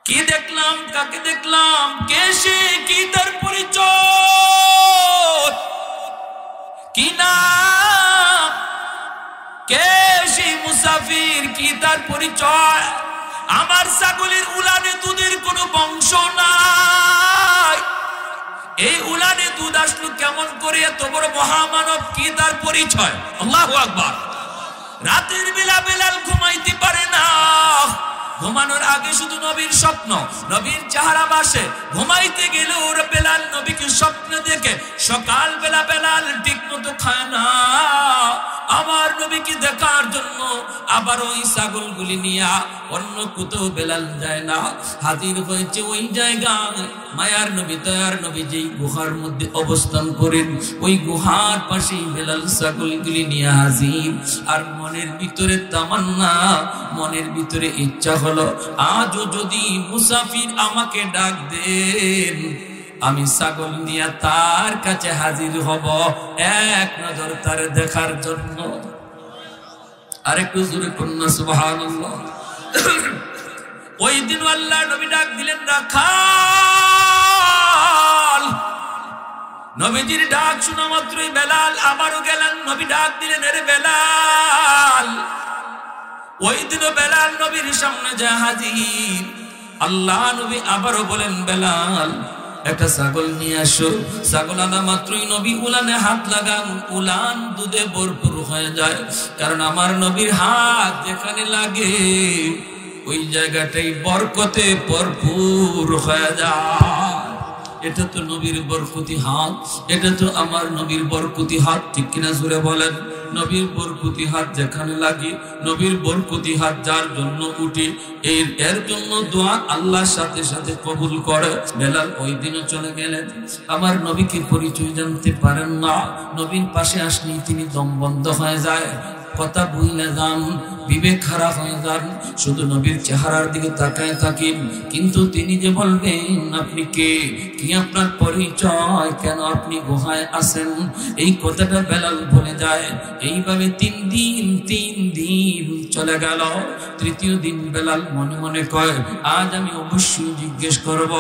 কি দেখলাম, কাকে দেখলাম, কে সে, কি তার পরিচয়, কি নাম, কে সেই মুসাফির, কি তার পরিচয়? আমার ছাগলের উলানে দুধের কোনো বংশ নাই, এই উলানে দুধ আসলো কেমন করে? এত বড় মহামানব, কি তার পরিচয়? আল্লাহু আকবার। রাতের বেলা বেলাল ঘুমাইতে পারে না, ঘুমানোর আগে শুধু নবীর স্বপ্ন, নবীর চেহারা ভাসে। ঘুমাইতে গেলে ওর বেলাল নবীকে স্বপ্ন দেখে। সকাল বেলা বেলাল ঠিক মতো খায় না, আমার নবীকে দেখার জন্য আবার ওই ছাগলগুলি নিয়ে অন্য কোথাও বেলাল যায় না, হাজির হয়েছে ওই জায়গায় মায়ার নবী দয়ার নবী যেই গুহার মধ্যে অবস্থান করেন, ওই গুহার পাশেই বেলাল ছাগলগুলি নিয়ে হাজির। আর মনের ভিতরে তামান্না, মনের ভিতরে ইচ্ছা হলো, আজও যদি মুসাফির আমাকে ডাক দেন, আমি ছাগল নিয়ে তার কাছে হাজির হব, এক নজর তার দেখার জন্য। আরেকটু জোরে কন্যা সুবহানাল্লাহ। ওই দিন আল্লাহ নবী ডাক দিলেন, রাখাল। নবীজির ডাক শোনা মাত্রই বেলাল আবারও গেলেন, নবী ডাক দিলেন, এরে বেলাল। ওই দিনও বেলাল নবীর সামনে যা হাজির। আল্লাহ নবী আবারও বলেন, বেলাল একটা ছাগল নিয়ে আসো। ছাগল আনা মাত্রই নবী উলানে হাত লাগান, উলান দুধে ভরপুর হয়ে যায়। কারণ আমার নবীর হাত যেখানে লাগে ওই জায়গাটাই বরকতে ভরপুর হয়ে যায়। এটা তো নবীর বরকতি হাত, এটা তো আমার নবীর বরকতি হাত, ঠিক কিনা জোরে বলেন? নবীর বরকতি হাত যেখানে লাগে, নবীর বরকতি হাত যার জন্য উঠে, এর জন্য দোয়া আল্লাহর সাথে সাথে কবুল করে। বেলাল ওই দিনও চলে গেলেন, আমার নবীকে পরিচয় জানতে পারেন না। নবীর পাশে আসলেই তিনি দম বন্ধ হয়ে যায়, কথা ভুলে যান, বিবেক খারাপ হয়ে যান, শুধু নবীর চেহারার দিকে তাকায় থাকেন। কিন্তু তিনি যে বলবেন, আপনি কে, কি আপনার পরিচয়, কেন আপনি গুহায় আছেন, এই কথাটা বেলাল বলে যায়। এইভাবে তিন দিন চলে গেল। তৃতীয় দিন বেলাল মনে মনে কয়, আজ আমি অবশ্যই জিজ্ঞেস করব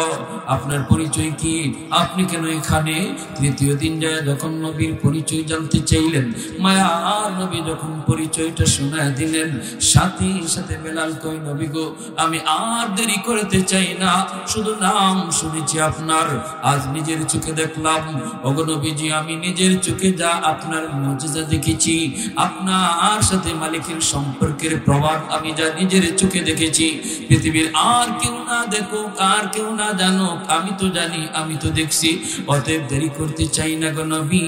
আপনার পরিচয় কি, আপনি কেন এখানে? তৃতীয় দিন যায় যখন নবীর পরিচয় জানতে চাইলেন, মায়া নবী যখন পরিচয়টা শোনায় দিলেন, সাথে সাথে বেলাল কয়, নবী গো, আমি আর দেরি করতে চাই না, শুধু নাম শুনেছি আপনার, আজ নিজের চোখে দেখলাম। ওগো নবীজি, আমি নিজের চোখে যা আপনার মুজিজা দেখেছি, আপনার সাথে মালিকের সম্পর্কের প্রভাব আমি যা নিজের চোখে দেখেছি, পৃথিবীর আর কেউ না দেখুক, আর কেউ না জানুক, আমি তো জানি, আমি তো দেখছি। অতএব দেরি করতে চাই না গো নবী,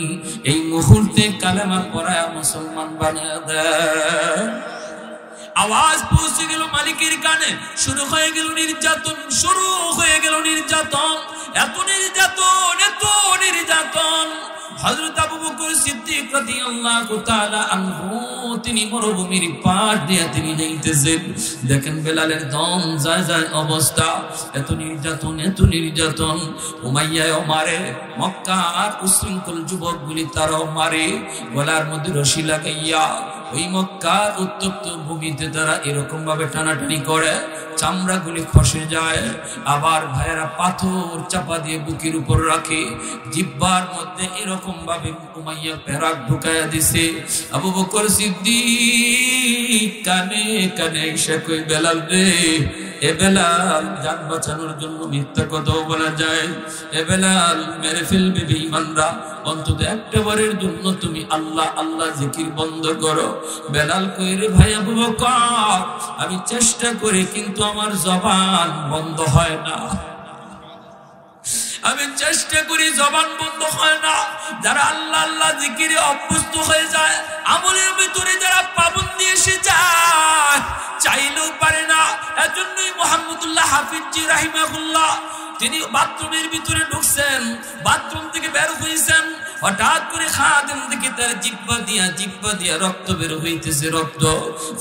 এই মুহূর্তে কালেমা পড়ায় মুসলমান বানিয়ে দেয়। আওয়াজ পৌঁছে গেল মালিকের কানে, শুরু হয়ে গেল নির্যাতন, শুরু হয়ে গেল নির্যাতন, এত নির্যাতন, এত নির্যাতন। হযরত আবু বকর সিদ্দিক রাদিয়াল্লাহু তাআলা আনহু তিনি মরুভূমির পাশ দিয়ে তিনি যাইতেছেন। দেখেন বেলালের দম যায় যায় অবস্থা, এত নির্যাতন, এত নির্যাতন। উমাইয়াও মারে, মক্কার উশৃঙ্খল যুবকগুলি তারাও মারে, গলার মধ্যে রশি লাগাইয়া ওই মক্কার উত্তপ্ত ভূমিতে তারা এরকম ভাবে টানাটানি করে, চামড়াগুলি খসে যায়। আবার ভাইয়েরা পাথর চাপা দিয়ে বুকের উপর রাখে, জিহ্বার মধ্যে এরকম ভাবে উমাইয়া পেরাক ঢুকাইয়া দিছে। আবু বকর সিদ্দিক কানে কানে এসে কই, বেলাল রে, এ বেলাল, জান বাঁচানোর জন্য মিথ্যা কথাও বলা যায়, এ বেলাল মেরে ফেলবে বেঈমানরা, অন্তত একটা বারের জন্য তুমি আল্লাহ আল্লাহ জিকির বন্ধ করো। বেলাল কই, রে ভাই আবু বকর, আমি চেষ্টা করি কিন্তু আমার জবান বন্ধ হয় না, আমি চেষ্টা করি, জবান বন্ধ হয় না। যারা আল্লাহ আল্লাহ জিকিরে অভ্যস্ত হয়ে যায়, আমলের ভিতরে যারা পাবন্দি এসে যায়, চাইলেও পারে না। এজন্যই মুহাম্মদুল্লাহ হাফিজি রাহিমাহুল্লাহ তিনি বাথরুমের ভিতরে ঢুকছেন, বাথরুম থেকে বের হয়েছেন, হঠাৎ করে খাদেম দেখে তার জিহ্বা দিয়া রক্ত বের হইতেছে, রক্ত।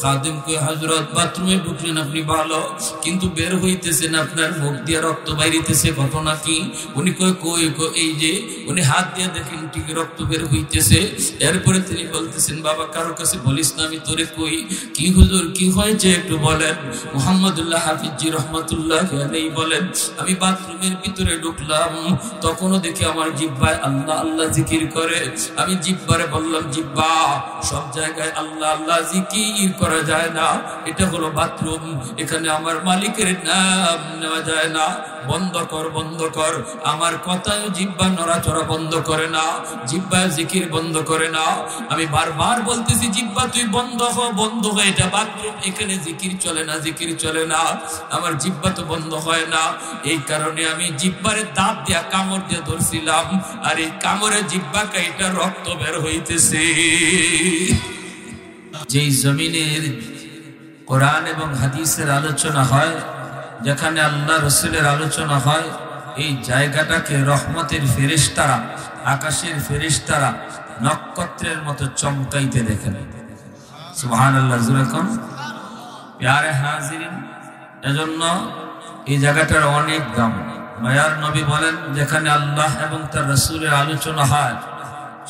খাদেম কই, হযরত বাথরুমে ঢুকলেন আপনি ভালো, কিন্তু বের হইতেছেন আপনার মুখ দিয়ে রক্ত বাইরিতেছে, ঘটনা কি? উনি কই এই যে উনি হাত দিয়ে দেখেন ঠিক রক্ত বের হইতেছে। এরপরে তিনি বলতেছেন, বাবা কারো কাছে বলিস না, আমি তোরে কই। কি হুজুর কি হয়েছে একটু বলেন। মুহাম্মদুল্লাহ হাফিজি রহমাতুল্লাহ আলাইহি বলেন, আমি বাথরুমের ভিতরে ঢুকলাম, তখনও দেখি আমার জিহ্বায় আল্লাহ আল্লাহ জিকির করে। আমি জিহ্বারে বললাম, জিহ্বা সব জায়গায় আল্লাহ আল্লাহ জিকির করা যায় না, এটা হলো বাথরুম, এখানে আমার মালিকের নাম নেওয়া যায় না, বন্ধ কর বন্ধ কর। আমার কথায় জিহ্বা নড়াচড়া বন্ধ করে না, জিহ্বা জিকির বন্ধ করে না। আমি বারবার বলতেছি, জিহ্বা তুই বন্ধ হ, এটা বাথরুম, এখানে জিকির চলে না, জিকির চলে না। আমার জিহ্বা তো বন্ধ হয় না। এই কারণে আমি জিহ্বারে দাঁত দিয়া কামড় দিয়ে ধরছিলাম, আর এই কামড়ে জিহ্বা কাইটা রক্ত বের হইতেছে। যেই জমিনের কোরআন এবং হাদিসের আলোচনা হয়, যেখানে আল্লাহ রসুলের আলোচনা হয়, এই জায়গাটাকে রহমতের ফেরেশতারা, আকাশের ফেরেশতারা নক্ষত্রের মতো চমকাইতে দেখেন। সুবহানাল্লাহ জোরে কোন প্যারে হাজিরিন। এজন্য এই জায়গাটার অনেক দাম। মায়ার নবী বলেন, যেখানে আল্লাহ এবং তার রাসূলের আলোচনা হয়,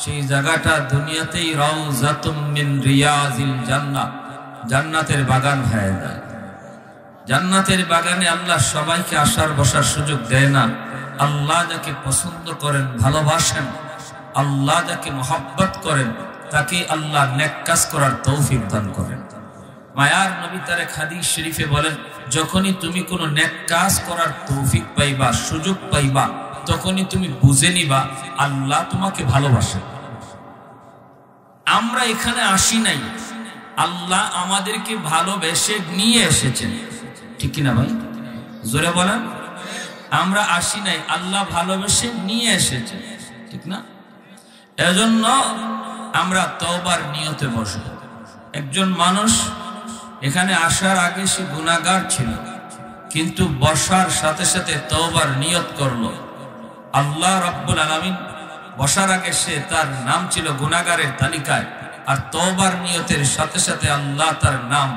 সেই জায়গাটা দুনিয়াতেই রাউযাতুম মিন রিয়াজিল জান্নাহ, জান্নাতের বাগান হয়ে যায়। জান্নাতের বাগানে আল্লাহ সবাইকে আসার বসার সুযোগ দেয় না। আল্লাহ যাকে পছন্দ করেন, ভালোবাসেন, আল্লাহ যাকে মহব্বত করেন, তাকে আল্লাহ নেক কাজ করার তৌফিক দান করেন। মায়ার নবী তার এক হাদিস শরীফে বলেন, যখনই তুমি কোনো নেক কাজ করার তৌফিক পাইবা, সুযোগ পাইবা, তখনই তুমি বুঝে নিবা আল্লাহ তোমাকে ভালোবাসেন। আমরা এখানে আসি নাই, আল্লাহ আমাদেরকে ভালোবেসে নিয়ে এসেছেন, ঠিক কিনা ভাই? জোরে বলেন। আমরা আসি নাই, আল্লাহ ভালোবেসে নিয়ে এসেছেন, ঠিক না? এজন্য আমরা তওবার নিয়তে বসব। একজন মানুষ এখানে আসার আগে সে গুনাহগার ছিল, কিন্তু বসার সাথে সাথে তওবার নিয়ত করলো। আল্লাহ রাব্বুল আলামিন বসার আগে সে, তার নাম ছিল গুনাহগারের তালিকায়, আর তওবার নিয়তের সাথে সাথে আল্লাহ তার নাম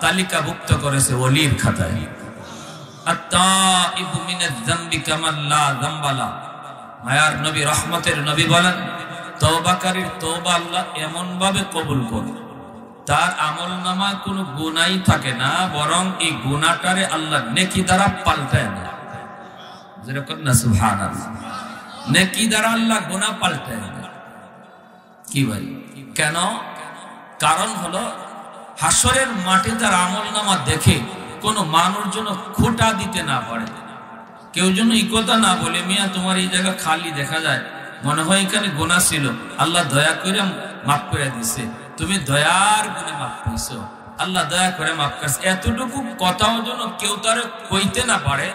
তালিকাভুক্ত করেছে ওলির খাতায়। আত-তাইবু মিনাজ যামবি কামান লা যামবা লা। মায়ার নবী, রহমতের নবী বলেন, তওবাকারীর তওবা আল্লাহ এমন ভাবে কবুল করে, তার আমলনামায় কোনো গুনাহই থাকে না, বরং এই গুনাহটারে আল্লাহ নেকি দ্বারা পাল্টায় দেয়। যেরকম না সুবহানাল্লাহ, নেকি দ্বারা আল্লাহ গুনাহ পাল্টায় দেয়। কি ভাই? কেন? কারণ হলো, হাসরের মাঠে তার আমলনামা দেখে কোনো মানুষ যেন খোঁটা দিতে না পারে, কেউ যেন এই কথা না বলে, মিয়া তোমার এই জায়গা খালি দেখা যায়, মনে হয় এখানে গুনাহ ছিল, আল্লাহ দয়া করে মাফ করে দিছে, তুমি দয়ার গুণে মাফ পাইছো, আল্লাহ দয়া করে মাফ করছে, এতটুকু কথাও যেন কেউ তার কইতে না পারে,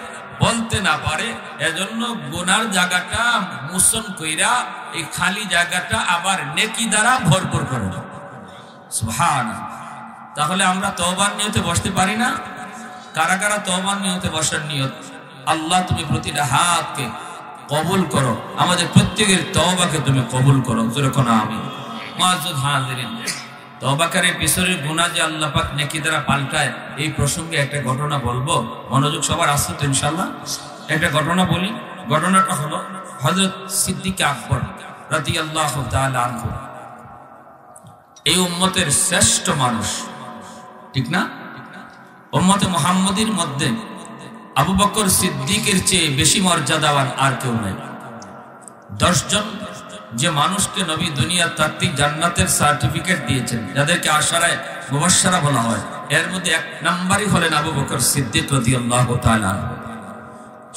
বলতে না পারে। এজন্য গুনার জায়গাটা মোচন কইরা এই খালি জায়গাটা আবার নেকি দ্বারা ভরপুর করে দাও। সুবহানাল্লাহ। তাহলে আমরা তওবার নিয়তে বসতে পারি না? কারা কারা তওবার নিয়তে বসার নিয়ত? আল্লাহ তুমি প্রতিটা হাতকে কবুল করো, আমাদের প্রত্যেকের তওবাকে তুমি কবুল করো। যেরকম আমি মুআজ্জাজ হাজিরিন, তওবাকারীর পিছনের গুনাহ যে আল্লাহ পাক নেকি দ্বারা পাল্টায়, এই প্রসঙ্গে একটা ঘটনা বলবো। মনোযোগ সবার আসছে তো ইনশাআল্লাহ? একটা ঘটনা বলি। ঘটনাটা হলো হযরত সিদ্দিক আকবর রাদিয়াল্লাহু তাআলা আনহু, এই উম্মতের শ্রেষ্ঠ মানুষ, ঠিক না? উম্মতে মুহাম্মাদীর মধ্যে আবু বকর সিদ্দিকের চেয়ে বেশি মর্যাদাবান আর কেউ নাই। 10 জন যে মানুষকে নবী দুনিয়ার তাত্ত্বিক জান্নাতের সার্টিফিকেট দিয়েছেন, যাদেরকে আশারায়ে মুবাশশারা বলা হয়, এর মধ্যে 1 নম্বরই হলেন আবু বকর সিদ্দিক রাদিয়াল্লাহু তাআলা আনহু।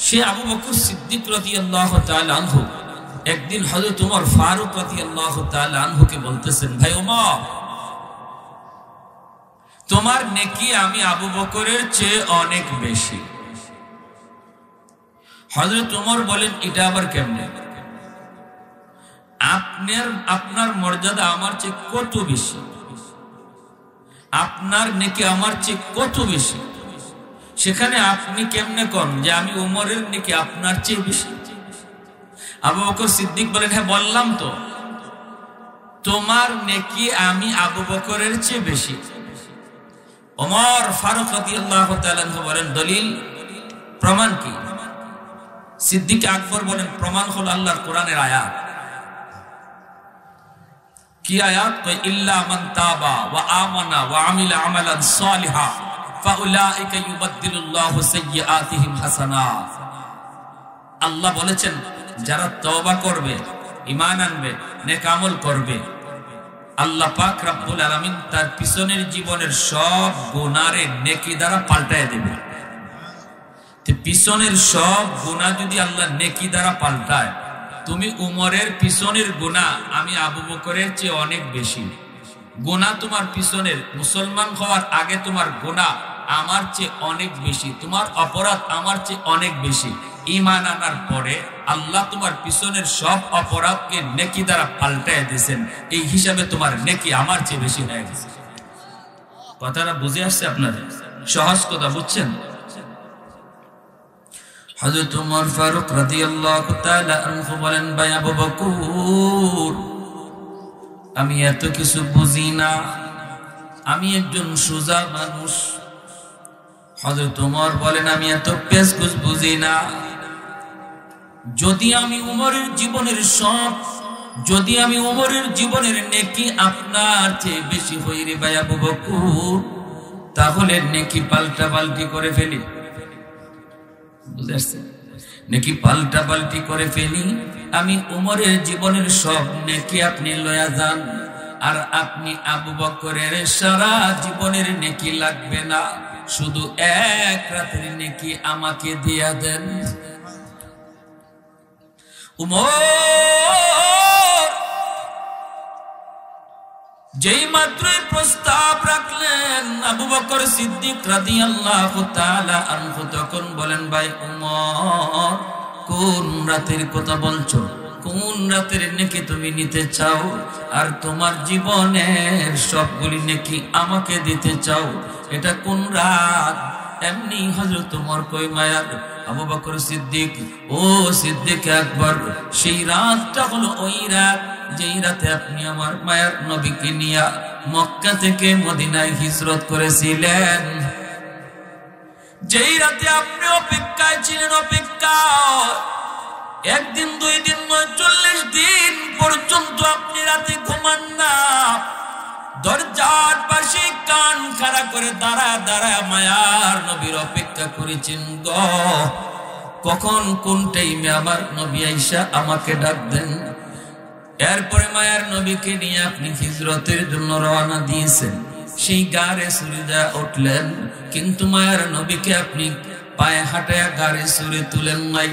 সে আবু বকর সিদ্দিক রাদিয়াল্লাহু তাআলা আনহু একদিন হযরত ওমর ফারুক রাদিয়াল্লাহু তাআলা আনহুকে বলতেছেন, ভাই ওমর, তোমার নেকি আমি আবু বকরের চেয়ে অনেক বেশি। হযরত ওমর বলেন, এটা আবার কেমনে? আপনার মর্যাদা আমার চেয়ে কত বেশি, আপনার নেকি আমার চেয়ে কত বেশি, সেখানে আপনি কেমনে কোন যে আমি ওমরের নেকি আপনার চেয়ে বেশি? আবু বকর সিদ্দিক বলেন, হ্যাঁ বললাম তো, তোমার নেকি আমি আবু বকরের চেয়ে বেশি। ওমর ফারুক রাদিয়াল্লাহু তাআলা বলেন, দলিল, প্রমাণ কি? সিদ্দিক আকবর বলেন, প্রমাণ হলো আল্লাহর কোরআনের আয়াত। কি আয়াত? কই ইল্লা মান তাবা ওয়া আমানা ওয়া আমিলা আমালান সালিহা ফাউলাইকা ইউবাদদিলুল্লাহু সাইয়্যাতিহিম হাসানাত। আল্লাহ বলেছেন যারা তওবা করবে, ঈমান আনবে, নেক আমল করবে, আল্লাহ পাক রব্বুল আলামিন তার পিছনের জীবনের সব গুনাহরে নেকি দ্বারা পাল্টায় দেবে। তে পিছনের সব গুনাহ যদি আল্লাহ নেকি দ্বারা পাল্টায়, তুমি উমরের পিছনের গুনাহ আমি আবু বকরের চেয়ে অনেক বেশি। গুনাহ তোমার পিছনের, মুসলমান হওয়ার আগে তোমার গুনাহ আমার চেয়ে অনেক বেশি, তোমার অপরাধ আমার চেয়ে অনেক বেশি। ঈমান আনার পরে আল্লাহ তোমার পিছনের সব অপরাধকে নেকি দ্বারা পাল্টায় দিয়েছেন। এই হিসাবে তোমার নেকি আমার চেয়ে বেশি হয়ে গেছে। কথাটা বুঝে আসছে আপনাদের? সহজ কথা বুঝছেন? হযরত ওমর ফারুক রাদিয়াল্লাহু তাআলা আনহু বলেন, ভাই আবু বকর, আমি এত কিছু বুঝি না, আমি একজন সোজা মানুষ। হযরত ওমর বলেন, আমি এত পেশগুজ বুঝি না। যদি আমি উমরের জীবনের নেকি আপনার চেয়ে বেশি হই রে ভাই আবু বকর, তাহলে নেকি পাল্টা পাল্টি করে ফেলি। বুঝতে পারছেন? নেকি পাল্টা পাল্টি করে ফেলি। আমি উমরের জীবনের সব নেকি আপনি লয়া যান, আর আপনি আবু বকরের সারা জীবনের নেকি লাগবে না, শুধু এক রাতের নেকি আমাকে দিয়া দেন। উমর যেই মাত্রই প্রস্তাব রাখলেন, আবু বকর সিদ্দিক রাদিয়াল্লাহু তাআলা আনহু তখন বলেন, ভাই উমর, কোন রাতের কথা বলছো? কোন রাতের নেকি তুমি নিতে চাও? আর তোমার জীবনের সবগুলি নেকি আমাকে দিতে চাও? এটা কোন রাত? এমনি হযরত ওমর কই, মায়ার আবু বকর সিদ্দিক, ও সিদ্দিক আকবর, সেই রাতটা হলো ওই রাত যেই রাতে আপনি আমার মায়ার নবীকে নিয়ে মক্কা থেকে মদিনায় হিজরত করেছিলেন। যেই রাতে আপনি অপেক্ষায় ছিলেন, একদিন, 2 দিন নয়, 40 দিন পর্যন্ত আপনি রাতে ঘুমান না। দরজার পাশে কান খাড়া করে দাঁড়ায় মায়ার নবীর অপেক্ষা করেছেন গো, কখন কোন টাইমে আমার নবী আইসা আমাকে ডাক দেন। এরপরে মায়ার নবীকে নিয়ে আপনি হিজরতের জন্য রওনা দিয়েছেন। সেই গাড়ে চড়ে যা উঠলেন, কিন্তু মায়ার নবীকে আপনি পায়ে হাঁটায়া গাড়ে চড়ে তুলেন নাই।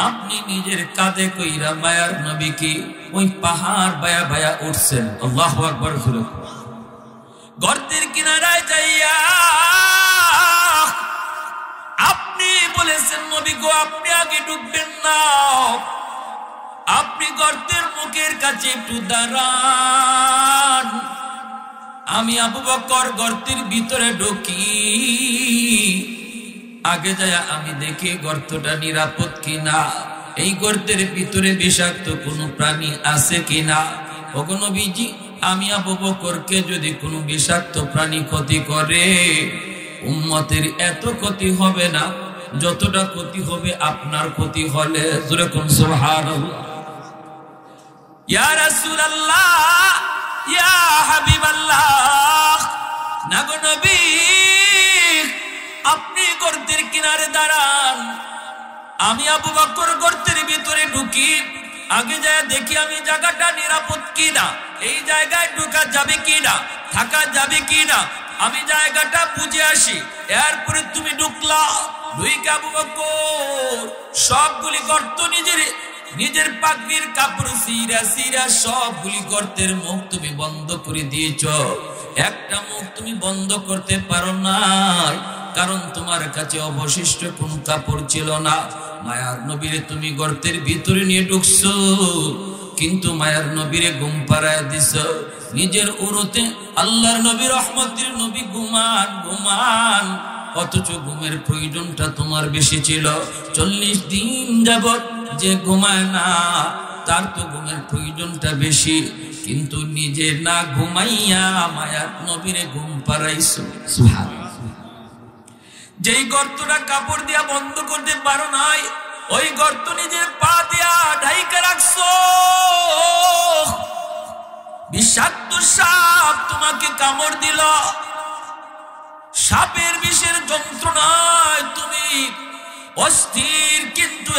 আপনি নিজের কাঁধে কইরা মায়ার নবীকে ওই পাহাড় বায়া বায়া উঠছেন। আল্লাহু আকবার। গর্তের কিনারায় যাইয়া আপনি বলেছেন, নবী গো, আপনি আগে ঢুকবেন না, আপনি গর্তের মুখের কাছে একটু দাঁড়ান। আমি আবু বকর গর্তের ভিতরে ঢুকি, আগে যায় আমি দেখি গর্তটা নিরাপদ কিনা, এই গর্তের ভিতরে বিষাক্ত কোনো প্রাণী আছে কিনা। ওগো নবীজি, আমি আবু বকরকে যদি কোনো বিষাক্ত প্রাণী ক্ষতি করে, উম্মতের এত ক্ষতি হবে না যতটা ক্ষতি হবে আপনার ক্ষতি হলে। যেরকম সুবহানাল্লাহ। ইয়া রাসূলুল্লাহ, ইয়া হাবিবাল্লাহ, নাগো নবী, আপনি গর্তের কিনারে দাঁড়ান। আমি আবু বকর গর্তের ভিতরে ঢুকি, আগে যায় দেখি আমি জায়গাটা নিরাপদ কিনা, এই জায়গায় ঢোকা যাবে কিনা, থাকা যাবে কিনা, আমি জায়গাটা বুঝে আসি। এরপরে তুমি ঢুকলা, ঢুইকা আবু বকর সবগুলি গর্ত নিজের পাগড়ির কাপড় সিরা সবগুলি গর্তের মুখ তুমি বন্ধ করে দিয়েছ। একটা মুখ তুমি বন্ধ করতে পারো নাই, কারণ তোমার কাছে অবশিষ্ট কোন কাপড় ছিল না। মায়ার নবীরে তুমি গর্তের ভিতরে নিয়ে ঢুকছো, কিন্তু মায়ার নবীরে ঘুম পাড়ায় দিছ। নিজের উরুতে আল্লাহর নবী, রহমতের নবী ঘুমান, অথচ ঘুমের প্রয়োজনটা তোমার বেশি ছিল। 40 দিন যাবত যে ঘুমায় না, তার তো ঘুমের প্রয়োজনটা বেশি, কিন্তু নিজে না ঘুমাইয়া মায়ার নবীরে ঘুম পাড়াইছো। সুবহানাল্লাহ। যেই গর্তটা কাপড় দিয়া বন্ধ করতে পারো নাই, ওই গর্ত নিজের পা দিয়া ঢাইকা রাখছো। বিষাক্ত সাপ তোমাকে কামড় দিল, সাপের বিষের যন্ত্রণায় তুমি অস্থির, কিন্তু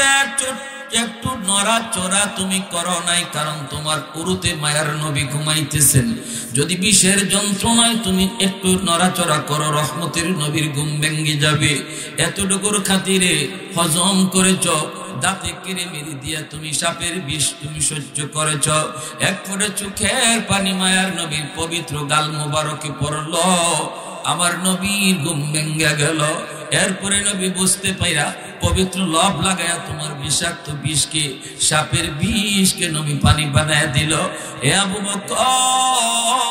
একটু নড়াচড়া তুমি করো নাই, কারণ তোমার উরুতে মায়ার নবী ঘুমাইতেছেন। যদি বিষের যন্ত্রণায় তুমি একটু নড়াচড়া করো, রহমতের নবীর ঘুম ভেঙে যাবে। এতটুকুর খাতিরে হজম করেছ, দাঁতে কেড়ে মেরে দিয়া তুমি সাপের বিষ তুমি সহ্য করেছ। এক ফোঁটা চোখের পানি মায়ার নবীর পবিত্র গাল মোবারকে পড়ল, আমার নবীর ঘুম ভেঙে গেল। এরপরে নবী বুঝতে পাইরা পবিত্র লব লাগায়া তোমার বিষাক্ত বিষকে, সাপের বিষকে নবী পানি বানায় দিল। এ আবু বকর,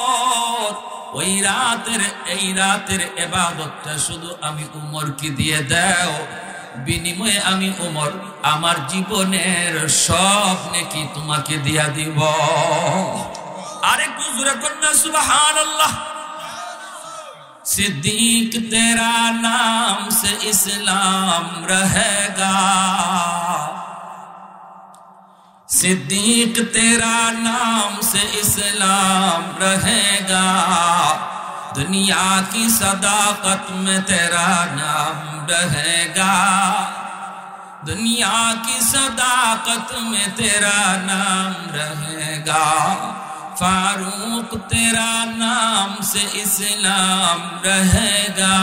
এই রাতের ইবাদতটা শুধু আমি উমরকে দিয়ে দাও, বিনিময়ে আমি উমর আমার জীবনের সব নেকি তোমাকে দিয়া দিব। আরেকটু জোরে কন্যা সুবহানাল্লাহ। सिद्दीक तेरा नाम से इस्लाम रहेगा, सिद्दीक तेरा नाम से इस्लाम रहेगा, दुनिया की सदाकत में तेरा नाम रहेगा, दुनिया की सदाकत में तेरा नाम रहेगा, फारूक तेरा नाम से इस्लाम रहेगा,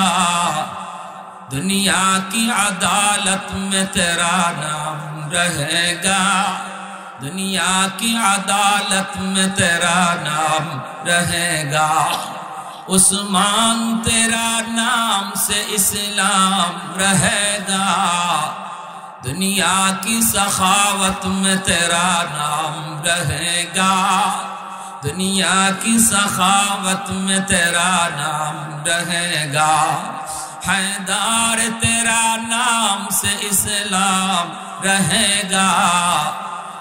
दुनिया की अदालत में तेरा नाम रहेगा, दुनिया की अदालत में तेरा नाम रहेगा, उस्मान तेरा नाम से इस्लाम रहेगा, दुनिया की सखावत में तेरा नाम रहेगा, दुनिया की सखावत में तेरा नाम रहेगा, हैदर तेरा नाम से इस्लाम रहेगा,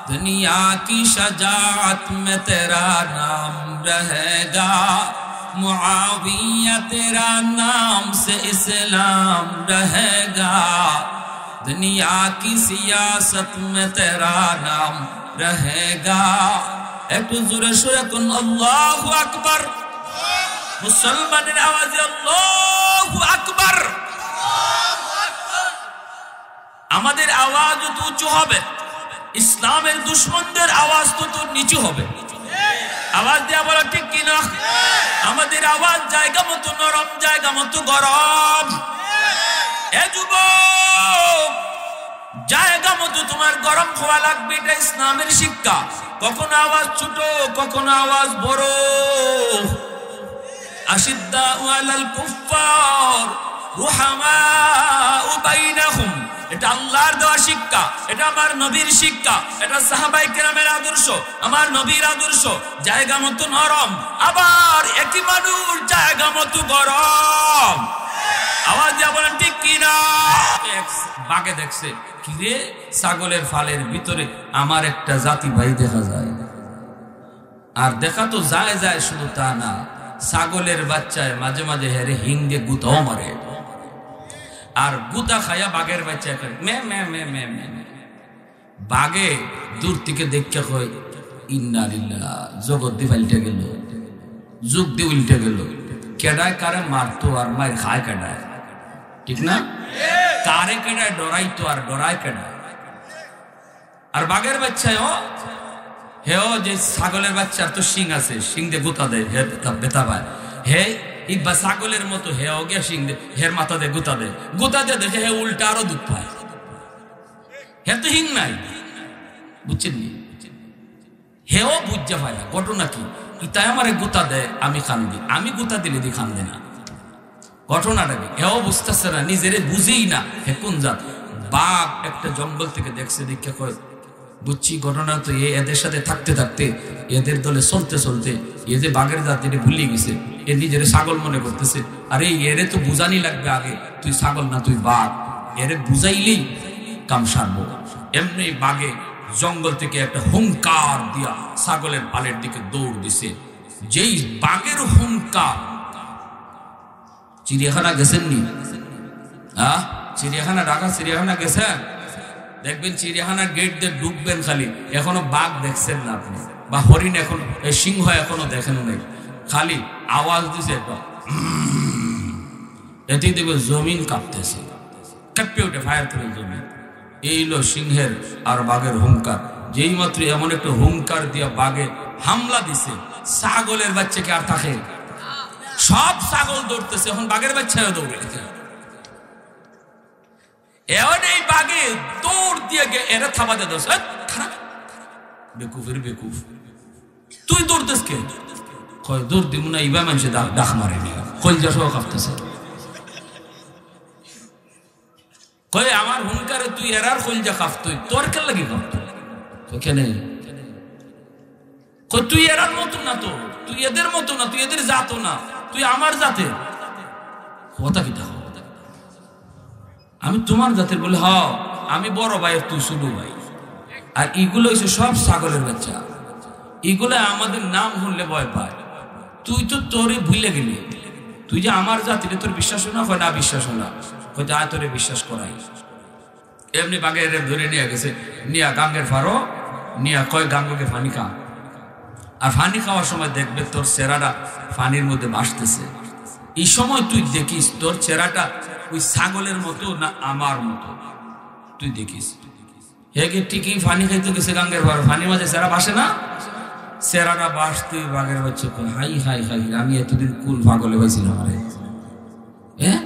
दुनिया की शजाअत में तेरा नाम रहेगा, मुआविया तेरा नाम से इस्लाम रहेगा, दुनिया की सियासत में तेरा नाम रहेगा। একটু জোরে সোরে কোন আল্লাহু আকবার। মুসলমানের আওয়াজে আল্লাহু আকবার। আমাদের আওয়াজ যত উঁচু হবে, ইসলামের দুশমনদের আওয়াজ তত নিচু হবে। আওয়াজ দেয়া বলা ঠিক কিনা? আমাদের আওয়াজ জায়গা মতো নরম, জায়গা মতো গরম। এ যুবক, জায়গা মতো তোমার গরম হওয়া লাগবে, এটা ইসলামের শিক্ষা। কখনো আওয়াজ ছোট, কখনো আওয়াজ বড়। আশিদ্দাউ আলাল কুফফার রুহামাউ বাইনাহুম, এটা আল্লাহর দেওয়া শিক্ষা, এটা আমার নবীর শিক্ষা, এটা সাহাবায়ে কেরামের আদর্শ, আমার নবীর আদর্শ। জায়গা মতো নরম, আবার একই মানুষ জায়গা মতো গরম। আওয়াজ দিয়া বলেন ঠিক কিনা? বাগে দেখছে কি রে, ছাগলের ফালের ভিতরে আমার একটা জাতি ভাই দেখা যায়। আর দেখা তো যায় যায়, শুধু তা না, ছাগলের বাচ্চায় মাঝে মাঝে হেরে হিংগে গুতাও মারে। আর গুতা খায়া বাঘের বাচ্চা মে মে মে মে মে। বাঘে দূর থেকে দেখতে কয় ইন্না লিল্লাহ, জগৎ দি পাল্টে গেল, যুগ দি উল্টে গেল। কেডায় কারে মারতো আর মায়ের খায় কেডায়, ঠিক না? কারে কেডায় ডরাইতো আর ডরায় কেডায়। আর বাঘের বাচ্চায় হেও যে ছাগলের বাচ্চার তো শিং আছে, শিং দিয়ে গুতা দেয়, হে বেতা পায়। হে ইবা ছাগলের মতো হেও গিয়া শিং দে, হের মাথা দিয়ে গুতা দেয়, গুতা দিয়ে দেখে হে উল্টা আরো দুধ পায়। হে তো হিং নাই, বুঝছেন নি? হেও বুঝা পায় না ঘটনা কি। ইতাই আমারে গুতা দেয়, আমি কান্দি, আমি গুতা দিলে দি কান্দে না। ঘটনাটা কি? হেও বুঝতেছে না, নিজেরে বুঝেই না হে কোন জাত। বাঘ একটা জঙ্গল থেকে দেখছে, দেখে কয় বুঝছি ঘটনা তো এদের সাথে থাকতে থাকতে, এদের দলে চলতে চলতে এ যে বাঘের জাত এটা ভুলিয়ে গেছে, এ নিজের ছাগল মনে করতেছে। আরে এরে তো বুঝানি লাগবে আগে, তুই ছাগল না তুই বাঘ, এরে বুঝাইলেই কাম সারবো। এমনি বাঘে জঙ্গল থেকে একটা হুঙ্কার দিয়া ছাগলের পালের দিকে দৌড় দিছে। যেই বাঘের হুঙ্কার, চিড়িয়াখানা গেছেননি? চিড়িয়াখানা, ঢাকা চিড়িয়াখানা গেছেন? দেখবেন চিড়িয়াখানার গেট দিয়ে ঢুকবেন, খালি এখনো বাঘ দেখছেন না আপনি। বা হরিণ এখন এই সিংহ এখনো দেখেন নাই, খালি আওয়াজ দিছে একটা, এতেই দেখবে জমিন কাঁপতেছে, কাঁপে ওঠে ফায়ার করে জমিন। এই হলো সিংহের আর বাঘের হুঙ্কার। যেই মাত্র এমন একটা হুঙ্কার দিয়া বাঘে হামলা দিছে, ছাগলের বাচ্চাকে আর থাকে, সব ছাগল দৌড়তেছে, এখন বাঘের বাচ্চাও দৌড়েছে। এখন এই বাঘে দৌড় দিয়ে এরা থামাতে দোষ, খারাপ বেকুফের বেকুফ, তুই দৌড়তেস কে? কয় দৌড় দিব না, ইবা মানুষে ডাক মারে নি, কলজা সহ কাঁপতেছে। কয় আমার হুঙ্কারে তুই এরার কলজা কাঁপতই, তোর কে লাগি কাঁপত কেন? তুই এরার মতো না, তো তুই এদের মতো না, তুই এদের জাতো না, তুই আমার জাতের। কথা কি দেখো, আমি তোমার জাতের বলে, হ আমি বড় ভাই, তুই ছোট ভাই। আর এগুলো হচ্ছে সব ছাগলের বাচ্চা, এগুলো আমাদের নাম শুনলে ভয় পায়। তুই তো তোরে ভুলে গেলি, তুই যে আমার জাতিরে তোর বিশ্বাস না হয় না, বিশ্বাস না হয়তো আয় তোরে বিশ্বাস করাই। এমনি বাঘের ধরে নিয়ে গেছে, নিয়া গাঙ্গের ফারো নিয়া কয় গাঙ্গকে ফানি খা। আর ফানি খাওয়ার সময় দেখবে তোর চেহারাটা ফানির মধ্যে ভাসতেছে। এই সময় তুই দেখিস তোর চেহারাটা ওই ছাগলের মতো না আমার মতো, তুই দেখিস। হেগে ঠিকই ফানি খাইতে গেছে গাঙ্গের ফারো, ফানির মাঝে চেহারা ভাসে না, চেহারাটা ভাসতে বাঘের বাচ্চা হাই হাই হাই, আমি এতদিন কুল পাগলে হয়েছিলাম, আরে হ্যাঁ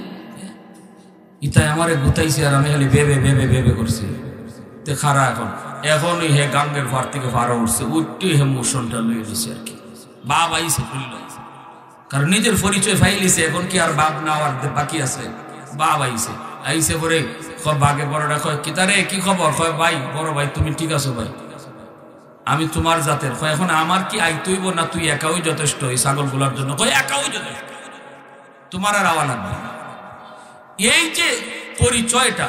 ইতাই আমারে গুতাইছে, আর আমি খালি ভেবে ভেবে ভেবে করছি। তে খারা এখন ওই হে গাঙ্গের ফার থেকে ফারা উঠছে, উঠতে হে মোশনটা লয়ে দিছে আর কি, বাপ আইসে খুলল, কারণ নিজের পরিচয় ফাইলিছে, এখন কি আর বাপ না আর বাকি আছে? বাপ আইসে, আইসে পরে বাঘে বড়টা কয় কি তারে কি খবর? কয় ভাই বড় ভাই তুমি ঠিক আছো ভাই, আমি তোমার জাতের। কয় এখন আমার কি আইতইব না তুই একাই যথেষ্ট এই ছাগলগুলোর জন্য? কয় একাই যথেষ্ট, তোমার আর আওয়া লাগবে না। এই যে পরিচয়টা,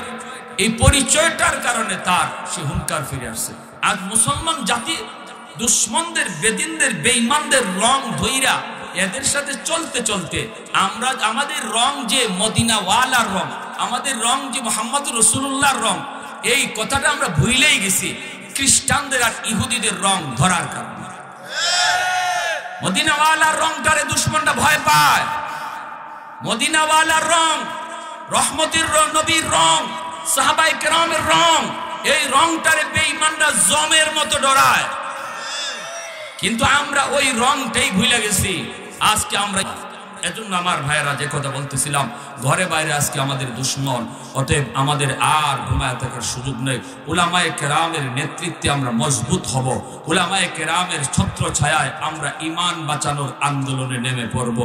এই পরিচয়টার কারণে তার সে হুঙ্কার ফিরে আসছে। আজ মুসলমান জাতি দুশ্মনদের, বেদিনদের, বেঈমানদের রং ধইরা এদের সাথে চলতে চলতে আমরা আমাদের রং যে মদিনাওয়ালার রং, আমাদের রং যে মুহাম্মদ রাসূলুল্লাহর রং, এই কথাটা আমরা ভুলেই গেছি খ্রিস্টানদের আর ইহুদিদের রং ধরার কারণে। মদিনাওয়ালার রংটারে দুশ্মনটা ভয় পায়। মদিনাওয়ালার রং, রহমতের নবীর রং, সাহাবায়ে কেরামের রং, এই রংটারে বেঈমানরা জমের মতো ডরায়। কিন্তু আমরা ওই রংটাই ভুলে গেছি। আজকে আমরা, এজন্য আমার ভাইয়েরা যে কথা বলতেছিলাম, ঘরে বাইরে আজকে আমাদের দুশ্মন, অতএব আমাদের আর ঘুমায় থাকার সুযোগ নেই। উলামায়ে কেরামের নেতৃত্বে আমরা মজবুত হব, উলামায়ে কেরামের ছত্র ছায়ায় আমরা ঈমান বাঁচানোর আন্দোলনে নেমে পড়ব।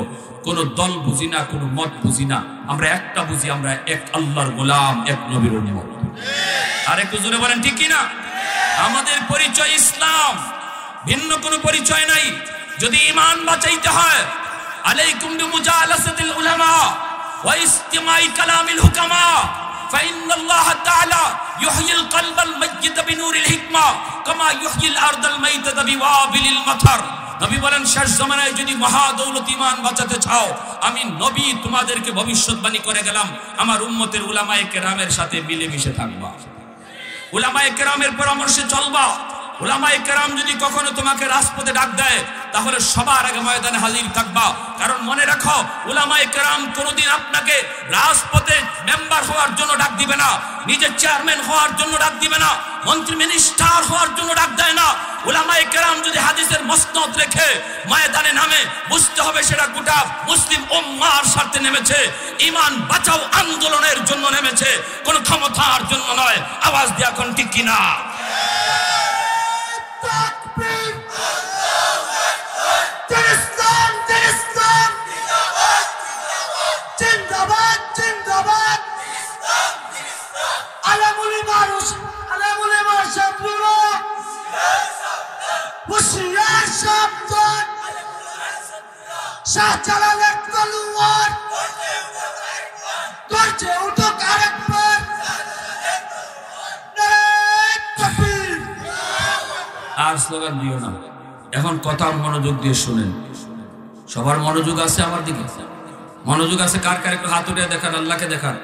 কোনো দল বুঝি না, কোনো মত বুঝি না, আমরা একটা বুঝি, আমরা এক আল্লাহর গোলাম, এক নবীর উম্মত। আর একটু জোরে বলেন ঠিক কিনা? আমাদের পরিচয় ইসলাম, ভিন্ন কোনো পরিচয় নাই। যদি ঈমান বাঁচাইতে হয়, আলাইকুম বিমুজালাসাতিল উলামা ওয়া ইসতিমাই কালামিল হুকামা ফাইন্নাল্লাহ তাআলা ইউহয়িল কলবাল মাইয়িতা বিনূরিল হিকমা কামা ইউহয়িল আরদাল মাইতাতা বিওয়াবিলিল মাতার। নবী বলেন, শেষ জামানায় যদি মহাদৌলত ঈমান বাঁচাতে চাও, আমি নবী তোমাদেরকে ভবিষ্যৎবাণী করে গেলাম, আমার উম্মতের উলামায়ে কেরামের সাথে মিলেমিশে থাকবা, উলামায়ে কেরামের পরামর্শে চলবা। উলামায়ে কেরাম যদি কখনো তোমাকে রাজপথে ডাক দেয়, তাহলে সবার আগে ময়দানে হাজির থাকবা। কারণ মনে রাখো, উলামায়ে কেরাম কোনোদিন আপনাকে রাজপথে মেম্বার হওয়ার জন্য ডাক দিবে না, নিজের চেয়ারম্যান হওয়ার জন্য ডাক দিবে না, মন্ত্রী মিনিস্টার হওয়ার জন্য ডাক দেয় না। উলামায়ে কেরাম যদি হাদিসের মসনদ রেখে ময়দানে নামে, বুঝতে হবে সেটা গোটা মুসলিম উম্মাহর স্বার্থে নেমেছে, ঈমান বাঁচাও আন্দোলনের জন্য নেমেছে, কোনো ক্ষমতার জন্য নয়। আওয়াজ দিয়া কোন ঠিক কিনা? Takbir! Allahu Akbar! Islam, Islam! Zindabad, Zindabad! Zindabad, Zindabad! Islam, Islam! Alamul Marus, Alamul Marshablura! Hushiyar Shabdan! Shah Jalal Ekbaluwar! Torche utok arekbar! আর স্লোগান দিও না, এখন কথা মনোযোগ দিয়ে শুনেন। সবার মনোযোগ আছে আমার দিকে? মনোযোগ আছে? কার কার একটু হাত উঠে দেখান, আল্লাহকে দেখান।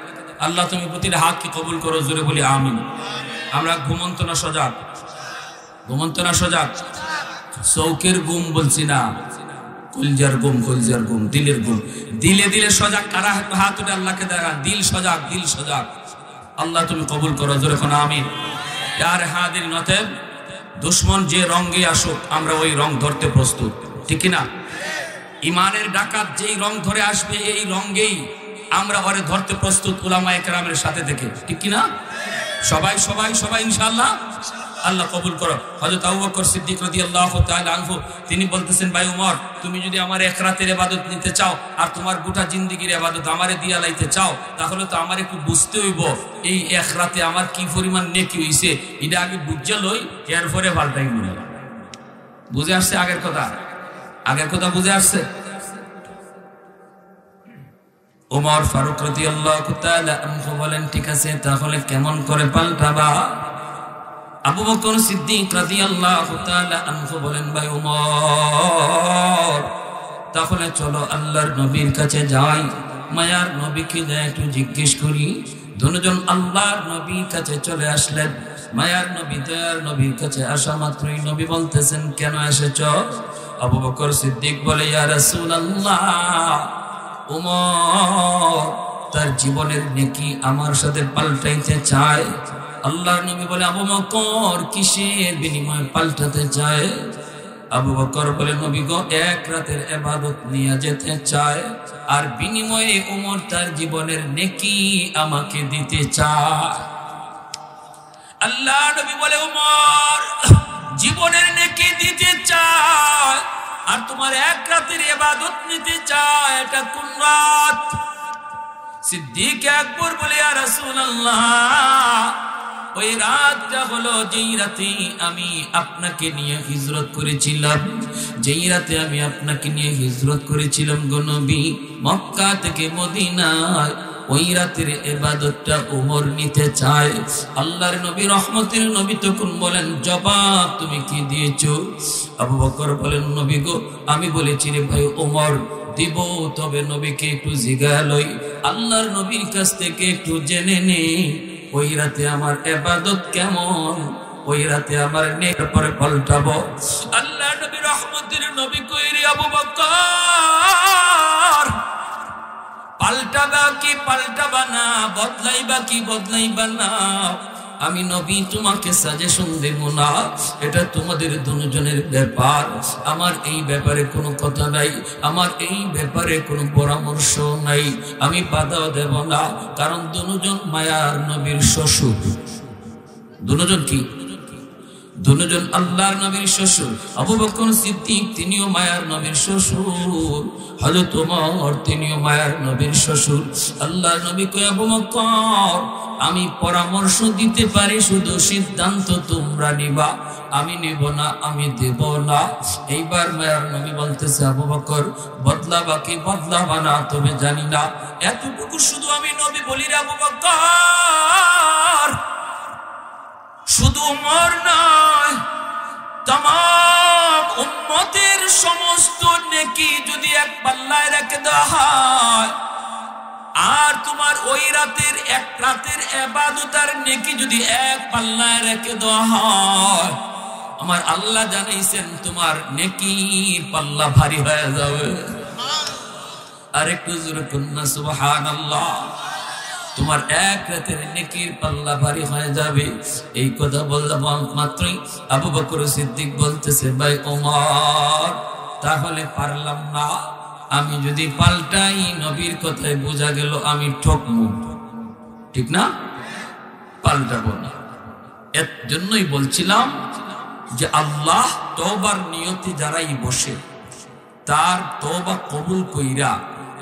আল্লাহ তুমি প্রতিটা হাত কি কবুল করো, জোরে বলি আমিন। আমরা ঘুমন্ত না সজাগ? ঘুমন্ত না সজাগ? চৌকের গুম বলছি না, কলজার গুম, কলজার গুম, দিলের গুম। দিলে দিলে সজাগ কারা? হাত উঠে আল্লাহকে দেখা, দিল সজাগ, দিল সজাগ। আল্লাহ তুমি কবুল করো, জোরে কোন আমিন। यार হাদির নতেব, দুশ্মন যে রঙে আসুক আমরা ওই রং ধরতে প্রস্তুত, ঠিক না? ইমানের ডাকাত যেই রং ধরে আসবে এই রঙেই আমরা ওরে ধরতে প্রস্তুত, উলামায়ে কেরামের সাথে থেকে, ঠিক না? সবাই সবাই সবাই ইনশাআল্লাহ। আল্লাহ কবুল করো। হযরত আবু বকর সিদ্দিক রাদিয়াল্লাহু তাআলা আনহু তিনি বলতেছেন, ভাই ওমর, তুমি যদি আমার এক রাতের ইবাদত নিতে চাও আর তোমার গোটা জিন্দেগীর ইবাদত আমারে দিয়া লাইতে চাও, তাহলে তো আমার একটু বুঝতে হইব এই এক রাতে আমার কি পরিমাণ নেকি হইছে, এটা আগে বুঝে লই, এরপরে পাল্টাই মনে। বুঝে আসছে আগের কথা? আগের কথা বুঝে আসছে? ওমর ফারুক রাদিয়াল্লাহু তাআলা আনহু বলেন, ঠিক আছে, তাহলে কেমন করে পাল্টাবা? আবু বকর সিদ্দিক রাদিয়াল্লাহু তাআলা আনহু বলেন, ভাই ওমর, তাহলে চলো আল্লাহর নবীর কাছে যাই, মায়ার নবীকে যাই একটু জিজ্ঞেস করি। দুজন আল্লাহর নবীর কাছে চলে আসলেন। মায়ার নবী দয়ার নবীর কাছে আসা মাত্রই নবী বলতেছেন, কেন এসেছো? আবু বকর সিদ্দিক বলে, ইয়া রাসূলুল্লাহ, ওমর তার জীবনের নেকি আমার সাথে পাল্টাইতে চায়। আল্লাহর নবী বলে, আবু বকর কিসের বিনিময়ে পাল্টাতে চায়? আবু বকর বলে, নবী গো, এক রাতের ইবাদত নিয়ে যেতে চায় আর বিনিময়ে ওমর তার জীবনের নেকি আমাকে দিতে চায়। আল্লাহর নবী বলে, ওমর জীবনের নেকি দিতে চায় আর তোমার এক রাতের ইবাদত নিতে চায়, এটা কোন রাত? সিদ্দিক আকবর বলে, ইয়া রাসূলুল্লাহ, ওই রাতটা হলো যেই রাতে আমি আপনাকে নিয়ে হিজরত করেছিলাম, যেই রাতে আমি আপনাকে নিয়ে হিজরত করেছিলাম গো নবী, মক্কা থেকে মদিনায়। ওই রাতের ইবাদতটা ওমর নিতে চায়। আল্লাহর নবী রহমতের নবী তখন বলেন, জবাব তুমি কি দিয়েছো? আবু বকর বলেন, নবী গো, আমি বলেছি রে ভাই ওমর দিব, তবে নবীকে একটু জিজ্ঞালই, আল্লাহর নবীর কাছ থেকে একটু জেনে নেই ওই রাতে আমার ইবাদত কেমন, ওই রাতে আমার নেকের পরে পাল্টাবো। আল্লাহ নবী রহমতের নবী কইরে, আবু বকর পাল্টাবা কি পাল্টাবা না, বদলাইবা কি বদলাইবা না, আমি নবী তোমাকে সাজেশন দেব না, এটা তোমাদের দুজনের ব্যাপার। আমার এই ব্যাপারে কোনো কথা নাই, আমার এই ব্যাপারে কোনো পরামর্শ নাই, আমি বাধা দেব না, কারণ দুজন মায়ার নবীর শ্বশুর। দুজন কি? দুজন আল্লাহর নবীর শ্বশুর। আবু বকর সিদ্দিক তিনিও মায়ার নবীর শ্বশুর, হযরত ওমর তিনিও মায়ার নবীর শ্বশুর। আল্লাহর নবী কয়, আবু বকর আমি পরামর্শ দিতে পারি, শুধু সিদ্ধান্ত তোমরা নিবা, আমি নিব না, আমি দেব না। এইবার মায়ার নবী বলতেছে, আবু বকর বদলাবা কি বদলাবা না তবে জানি না, এতটুকু শুধু আমি নবী বলি রে আবু বকর, শুধু ওমর নয়, तमाम উম্মতের সমস্ত নেকি যদি এক পাল্লায় রেখে দেওয়া হয় আর তোমার ওই রাতের এক রাতের ইবাদত আর নেকি যদি এক পাল্লায় রেখে দেওয়া হয়, আমার আল্লাহ জানাইছেন তোমার নেকির পাল্লা ভারী হয়ে যাবে। আর একটু জোরে কন্যা সুবহানাল্লাহ, তোমার এক রাতের নেকির পাল্লা ভারী হয়ে যাবে। এই কথা বললাম মাত্রই আবু বকর সিদ্দিক বলতেছে, ভাই ওমর তাহলে পারলাম না, আমি যদি পাল্টাই নবীর কথায় বোঝা গেল আমি ঠকবো, ঠিক না? পাল্টাবো না। এর জন্যই বলছিলাম যে আল্লাহ তওবার নিয়তে যারাই বসে তার তওবা কবুল কইরা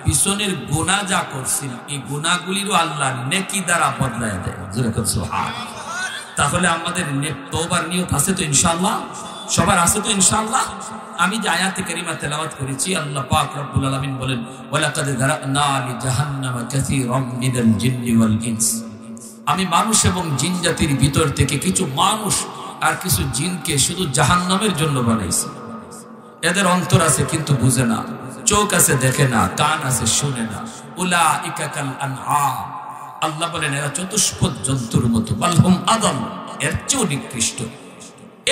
পিছনের গুনাহ যা করছিল এই গুনাহগুলিরও আল্লাহ নেকি দ্বারা বদলায় দেয়। সুবহানাল্লাহ। তাহলে আমাদের তওবার নিয়ত আছে তো ইনশাআল্লাহ? সবার আছে তো ইনশাআল্লাহ? আমি যে আয়াতে কারিমা তেলাওয়াত করেছি, আল্লাহ পাক রব্বুল আলামিন বলেন, ওয়ালাকাদ যারানা লিজাহান্নামা কাসীরাম মিনাল জিন্নি ওয়াল ইনস, আমি মানুষ এবং জিন জাতির ভিতর থেকে কিছু মানুষ আর কিছু জিনকে শুধু জাহান্নামের জন্য বানাইছি। এদের অন্তর আছে কিন্তু বুঝে না, চোখ আছে দেখে না, কান আছে শুনে না। উলাইকা কাল আনআম, আল্লাহ বলেন এরা চতুষ্পদ জন্তুর মতো, বালহুম আদল, এর চেয়েও নিকৃষ্ট।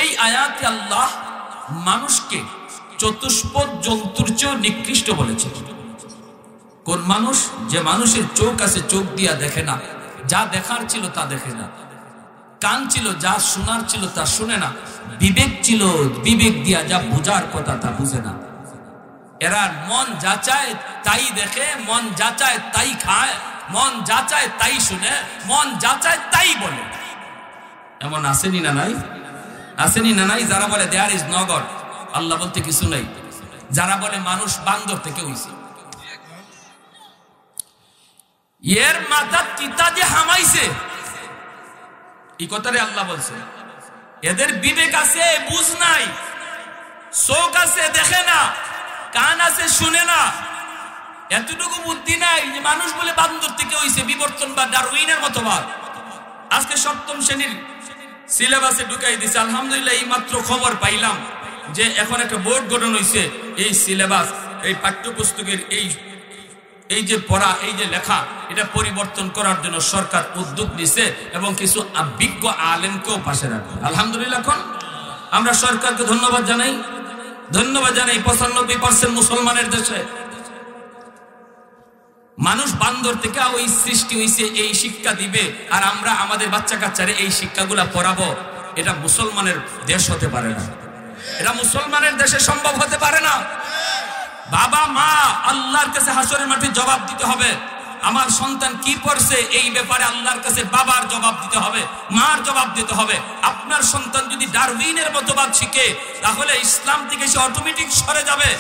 এই আয়াতে আল্লাহ মানুষকে চতুষ্পদ জন্তুর চেয়েও নিকৃষ্ট বলেছে। কোন মানুষ? যে মানুষের চোখ আছে, চোখ দিয়া দেখে না, যা দেখার ছিল তা দেখে না, কান ছিল যা শোনার ছিল তা শুনে না, বিবেক ছিল বিবেক দিয়া যা বোঝার কথা তা বুঝে না। এরা মন যা চায় তাই দেখে, মন যা চায় তাই খায়, মন যা চায় তাই শুনে, মন যা চায় তাই বলে। এমন আসেনি না নাই? আসেনি না নাই? যারা বলে দেয়ার ইজ নো গড, আল্লাহ বলতে কিছু নাই, যারা বলে মানুষ বান্দর থেকে হইছে, এর মাথা চিতা যে হামাইছে, এই কথারে আল্লাহ বলছে। এদের বিবেক আছে, বুঝ নাই, চোখ আছে দেখে না, কান আছে শুনে না, এতটুকু বুদ্ধি নাই যে মানুষ বলে বান্দর থেকে হইছে, বিবর্তন বা ডারউইনের মতবাদ। আজকে সপ্তম শ্রেণীর সিলেবাসে ঢুকাই দিছে। আলহামদুলিল্লাহ এই মাত্র খবর পাইলাম যে এখন একটা বোর্ড গঠন হয়েছে। এই সিলেবাস, এই পাঠ্যপুস্তকের এই যে পড়া, এই যে লেখা, এটা পরিবর্তন করার জন্য সরকার উদ্যোগ নিছে এবং কিছু বিজ্ঞ আলেমকেও পাশে রাখবে। আলহামদুলিল্লাহ এখন আমরা সরকারকে ধন্যবাদ জানাই। 95% মুসলমানের দেশে মানুষ বান্দর থেকে ওই সৃষ্টি হইছে, এই শিক্ষা দিবে, আর আমরা আমাদের বাচ্চা কাচ্চারে এই শিক্ষাগুলা পড়াবো। এটা মুসলমানের দেশ হতে পারে না, এটা মুসলমানের দেশে সম্ভব হতে পারে না। বাবা মা আল্লাহর কাছে হাসরের মাঠে জবাব দিতে হবে। আমার সন্তান কি পড়ছে এই ব্যাপারে আল্লাহর কাছে বাবার জবাব দিতে হবে, মার জবাব দিতে হবে। আপনার সন্তান যদি ডারউইনের মতবাদ শিখে, তাহলে ইসলাম থেকে সে অটোমেটিক সরে যাবে।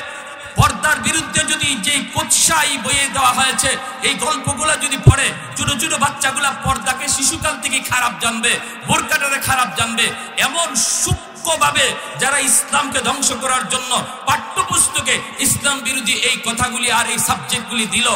পর্দার বিরুদ্ধে যদি যে কুৎসাই বইয়ে দেওয়া হয়েছে, এই গল্পগুলো যদি পড়ে, ছোট ছোট বাচ্চাগুলা পর্দাকে শিশুকাল থেকে খারাপ জানবে, বোরকাটারে খারাপ জানবে। এমন সূক্ষ্মভাবে যারা ইসলামকে ধ্বংস করার জন্য পাঠ্যপুস্তকে ইসলাম বিরোধী এই কথাগুলি আর এই সাবজেক্টগুলি দিল,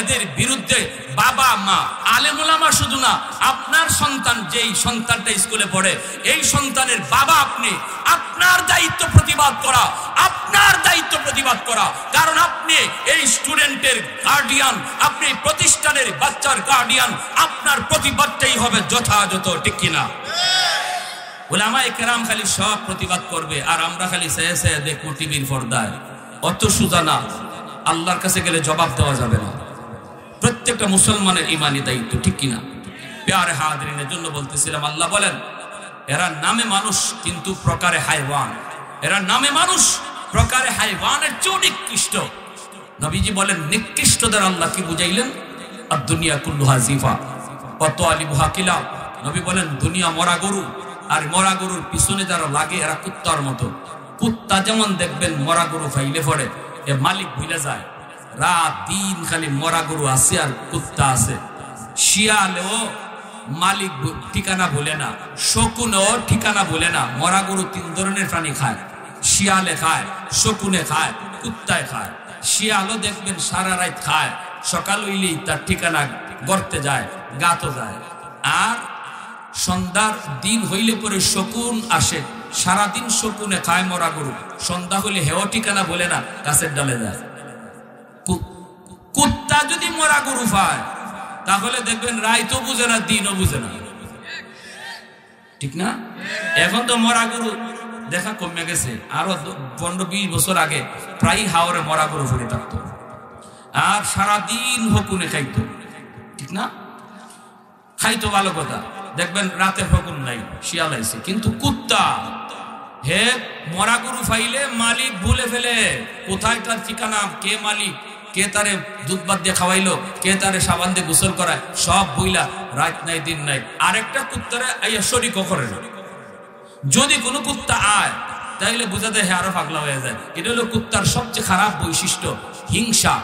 এদের বিরুদ্ধে বাবা মা আলেম ওলামা শুধু না, আপনার সন্তান যেই সন্তানটা স্কুলে পড়ে, এই সন্তানের বাবা আপনি, আপনার দায়িত্ব প্রতিবাদ করা, আপনার দায়িত্ব প্রতিবাদ করা। কারণ আপনি এই স্টুডেন্টের গার্ডিয়ান, আপনি প্রতিষ্ঠানের বাচ্চার গার্ডিয়ান, আপনার প্রতিবাদটাই হবে যথাযথ, ঠিক কিনা? ওলামায়ে কেরাম খালি সব প্রতিবাদ করবে আর আমরা খালি চেয়ে চেয়ে দেখবো টিভির পর্দায়। অত সোজা না, আল্লাহর কাছে গেলে জবাব দেওয়া যাবে না। প্রত্যেকটা মুসলমানের ইমানি দায়িত্ব, ঠিক কিনা? প্যারে হাজরিনের জন্য বলতেছিলাম, আল্লাহ বলেন এরা নামে মানুষ কিন্তু প্রকারে হাইওয়ান। এরা নামে মানুষ, প্রকারে হাইওয়ানের চেয়েও নিকৃষ্ট। নবীজি বলেন নিকৃষ্টদের আল্লাহ কি বুঝাইলেন? আর দুনিয়া কুল্লুহা জিফা অত আলিবুহা কিলা। নবী বলেন দুনিয়া মরা গরু, আর মরা গরুর পিছনে যারা লাগে এরা কুত্তার মতো। কুত্তা যেমন দেখবেন মরা গরু ফাইলে পড়ে, এ মালিক ভুলে যায়, রাত দিন খালি মরা গরু আছে আর কুত্তা আছে। শিয়ালেও মালিক ঠিকানা ভুলে না, শকুনেও ঠিকানা ভুলে না। মরা গরু 3 ধরনের প্রাণী খায়, শিয়ালে খায়, শকুনে খায়, কুত্তায় খায়। শিয়ালও দেখবেন সারা রাত খায়, সকাল হইলেই তার ঠিকানা গর্তে যায়, গাতো যায়। আর সন্ধ্যার দিন হইলে পরে শকুন আসে, সারাদিন শকুনে খায় মরা গরু, সন্ধ্যা হইলে হেও ঠিকানা বলে না, গাছের ডালে যায়। কুত্তা যদি মরা গরু পায় তাহলে দেখবেন রাইতও বুঝে না, দিনও বুঝে না, ঠিক না? এখন তো মরা গরু দেখা কমে গেছে। আরো 15-20 বছর আগে প্রায় হাওরে মরা গরু ফুটে থাকতো আর সারাদিন হকুনে খাইতো, ঠিক না? খাইতো ভালো কথা, দেখবেন রাতে হকুন নাই, শিয়াল আইছে। কিন্তু কুত্তা হে মরা গরু ফাইলে মালিক ভুলে ফেলে, কোথায় তার ঠিকানা, কে মালিক, কে তারে দুধ ভাত দিয়ে খাওয়াইলো, কে তারে সাবান দিয়ে গোসল করায়, সব বইলা রাত নাই দিন নাই। আরেকটা কুত্তারে আইয়া শরীক করে না। যদি কোনো কুত্তা আয় তাইলে বোঝা যায় হ্যাঁ আরো পাগলা হয়ে যায়। এটা হলো কুত্তার সবচেয়ে খারাপ বৈশিষ্ট্য, হিংসা।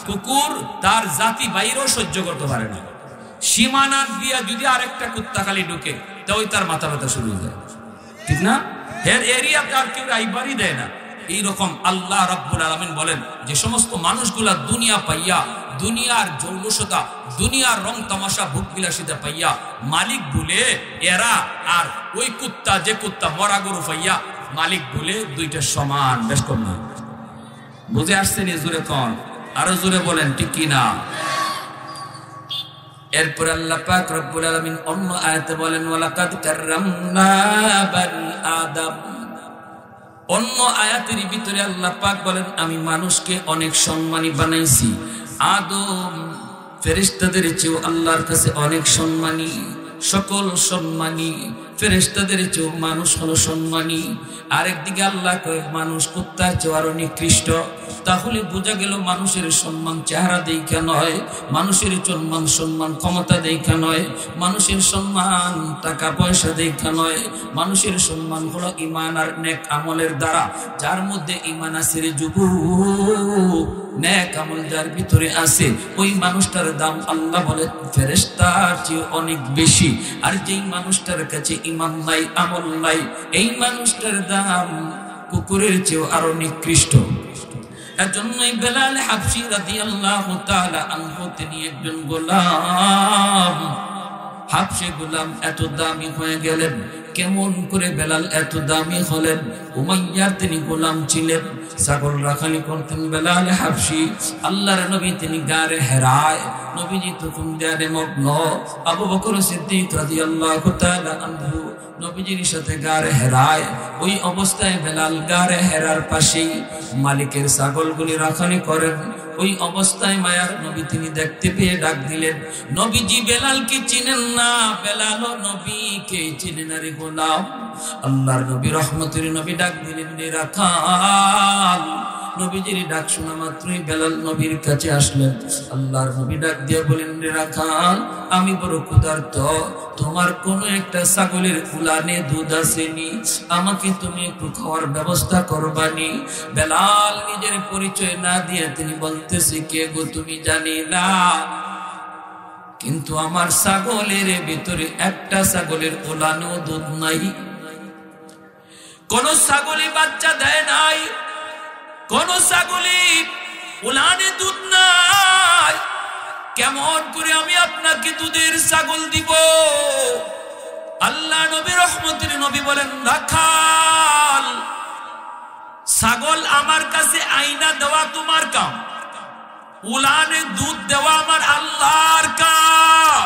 কুকুর তার জাতি বাইরেও সহ্য করতে পারে না। সীমানা দিয়া যদি আরেকটা কুত্তা খালি ঢুকে তাই তার মাথা ব্যথা শুরু হয়ে যায়, ঠিক না? এর এরিয়াতে আর কেউ আইবারই দেয় না। এইরকম আল্লাহ রাব্বুল আলামিন বলেন যে সমস্ত মানুষগুলা দুনিয়া পাইয়া, দুনিয়ার জৌলসতা, দুনিয়ার রং তামাশা, ভোগ বিলাসিতা পাইয়া মালিক বলে এরা, আর ওই কুত্তা, যে কুত্তা মরা গরু পাইয়া মালিক বলে, দুইটা সমান। বেশ কম না? বুঝে আসছেন? জোরে কন, আরো জোরে বলেন, ঠিক কিনা? এরপর আল্লাহ পাক রব্বুল আলামিন অন্য আয়াতে বলেন ওয়ালাকাদ কাররামনা বানি আদম। অন্য আয়াতের ভিতরে আল্লাহ পাক বলেন আমি মানুষকে অনেক সম্মানী বানাইছি। আদম ফেরেশতাদের চেয়েও আল্লাহর কাছে অনেক সম্মানী, সকল সম্মানী। ফেরেশতাদের চেয়েও মানুষ হলো সম্মানী। আরেকদিকে আল্লাহ কয় মানুষ কুত্তার চেয়েও আরো নিকৃষ্ট। তাহলে বোঝা গেল মানুষের সম্মান চেহারা দেখা নয়, মানুষের সম্মান ক্ষমতা দেখা নয়, মানুষের সম্মান টাকা পয়সা দেখা নয়, মানুষের সম্মান হলো ঈমান আর নেক আমলের দ্বারা। যার মধ্যে ঈমান আছে রে যুবক, নেক আমল যার ভিতরে আছে, ওই মানুষটার দাম আল্লাহ বলে ফেরেশতার চেয়ে অনেক বেশি। আর যেই মানুষটার কাছে ঈমান নাই, আমল নাই, এই মানুষটার দাম কুকুরের চেয়েও আরো নিকৃষ্ট। এজন্যই বেলাল হাবশী রাদিয়াল্লাহু তাআলা আনহু তিনি একজন গোলাম। হাবশী গোলাম এত দামি হয়ে গেলেন কেমন করে? বেলাল এত দামি হলেন, উমাইয়ার তিনি গোলাম ছিলেন, ছাগল রাখালি করতেন বেলাল হাবশী। আল্লাহর নবী তিনি গারে হেরায়, নবীজি তখন ধ্যানে মগ্ন। আবু বকর সিদ্দিক রাদিয়াল্লাহু তাআলা আনহু নবীজির সাথে গারে হেরায়। ওই অবস্থায় বেলাল গারে হেরার পাশেই মালিকের ছাগলগুলি রাখালি করেন। ওই অবস্থায় মায়ার নবী তিনি দেখতে পেয়ে ডাক দিলেন, নবীজি বেলালকে চিনেন না? বেলালও নবীকে চিনেন না রে গোলাম। আল্লাহর নবী রহমতের নবী ডাক দিলেন, রে রাখাল। নবীজির ডাক শোনা মাত্রই বেলাল নবীর কাছে আসলেন। আল্লাহর নবী ডাক দিয়ে বলেন, রে রাখাল আমি বড় ক্ষুধার্ত, তোমার কোন একটা ছাগলের উলানে দুধ আসেনি, আমাকে তুমি একটু খাওয়ার ব্যবস্থা করবানি? বেলাল নিজের পরিচয় না দিয়ে তিনি বলতেছে, কে গো তুমি? জানি না, কিন্তু আমার ছাগলের ভিতরে একটা ছাগলের উলানেও দুধ নাই, কোন ছাগলই বাচ্চা দেয় নাই, কোন ছাগলই উলানে দুধ নাই, কেমন করে আমি আপনাকে দুধের ছাগল দিব? আল্লাহ নবী রহমতের নবী বলেন, রাখাল ছাগল আমার কাছে আইনা দেওয়া তোমার কাম, উলানে দুধ দেওয়া আমার আল্লাহর কাম।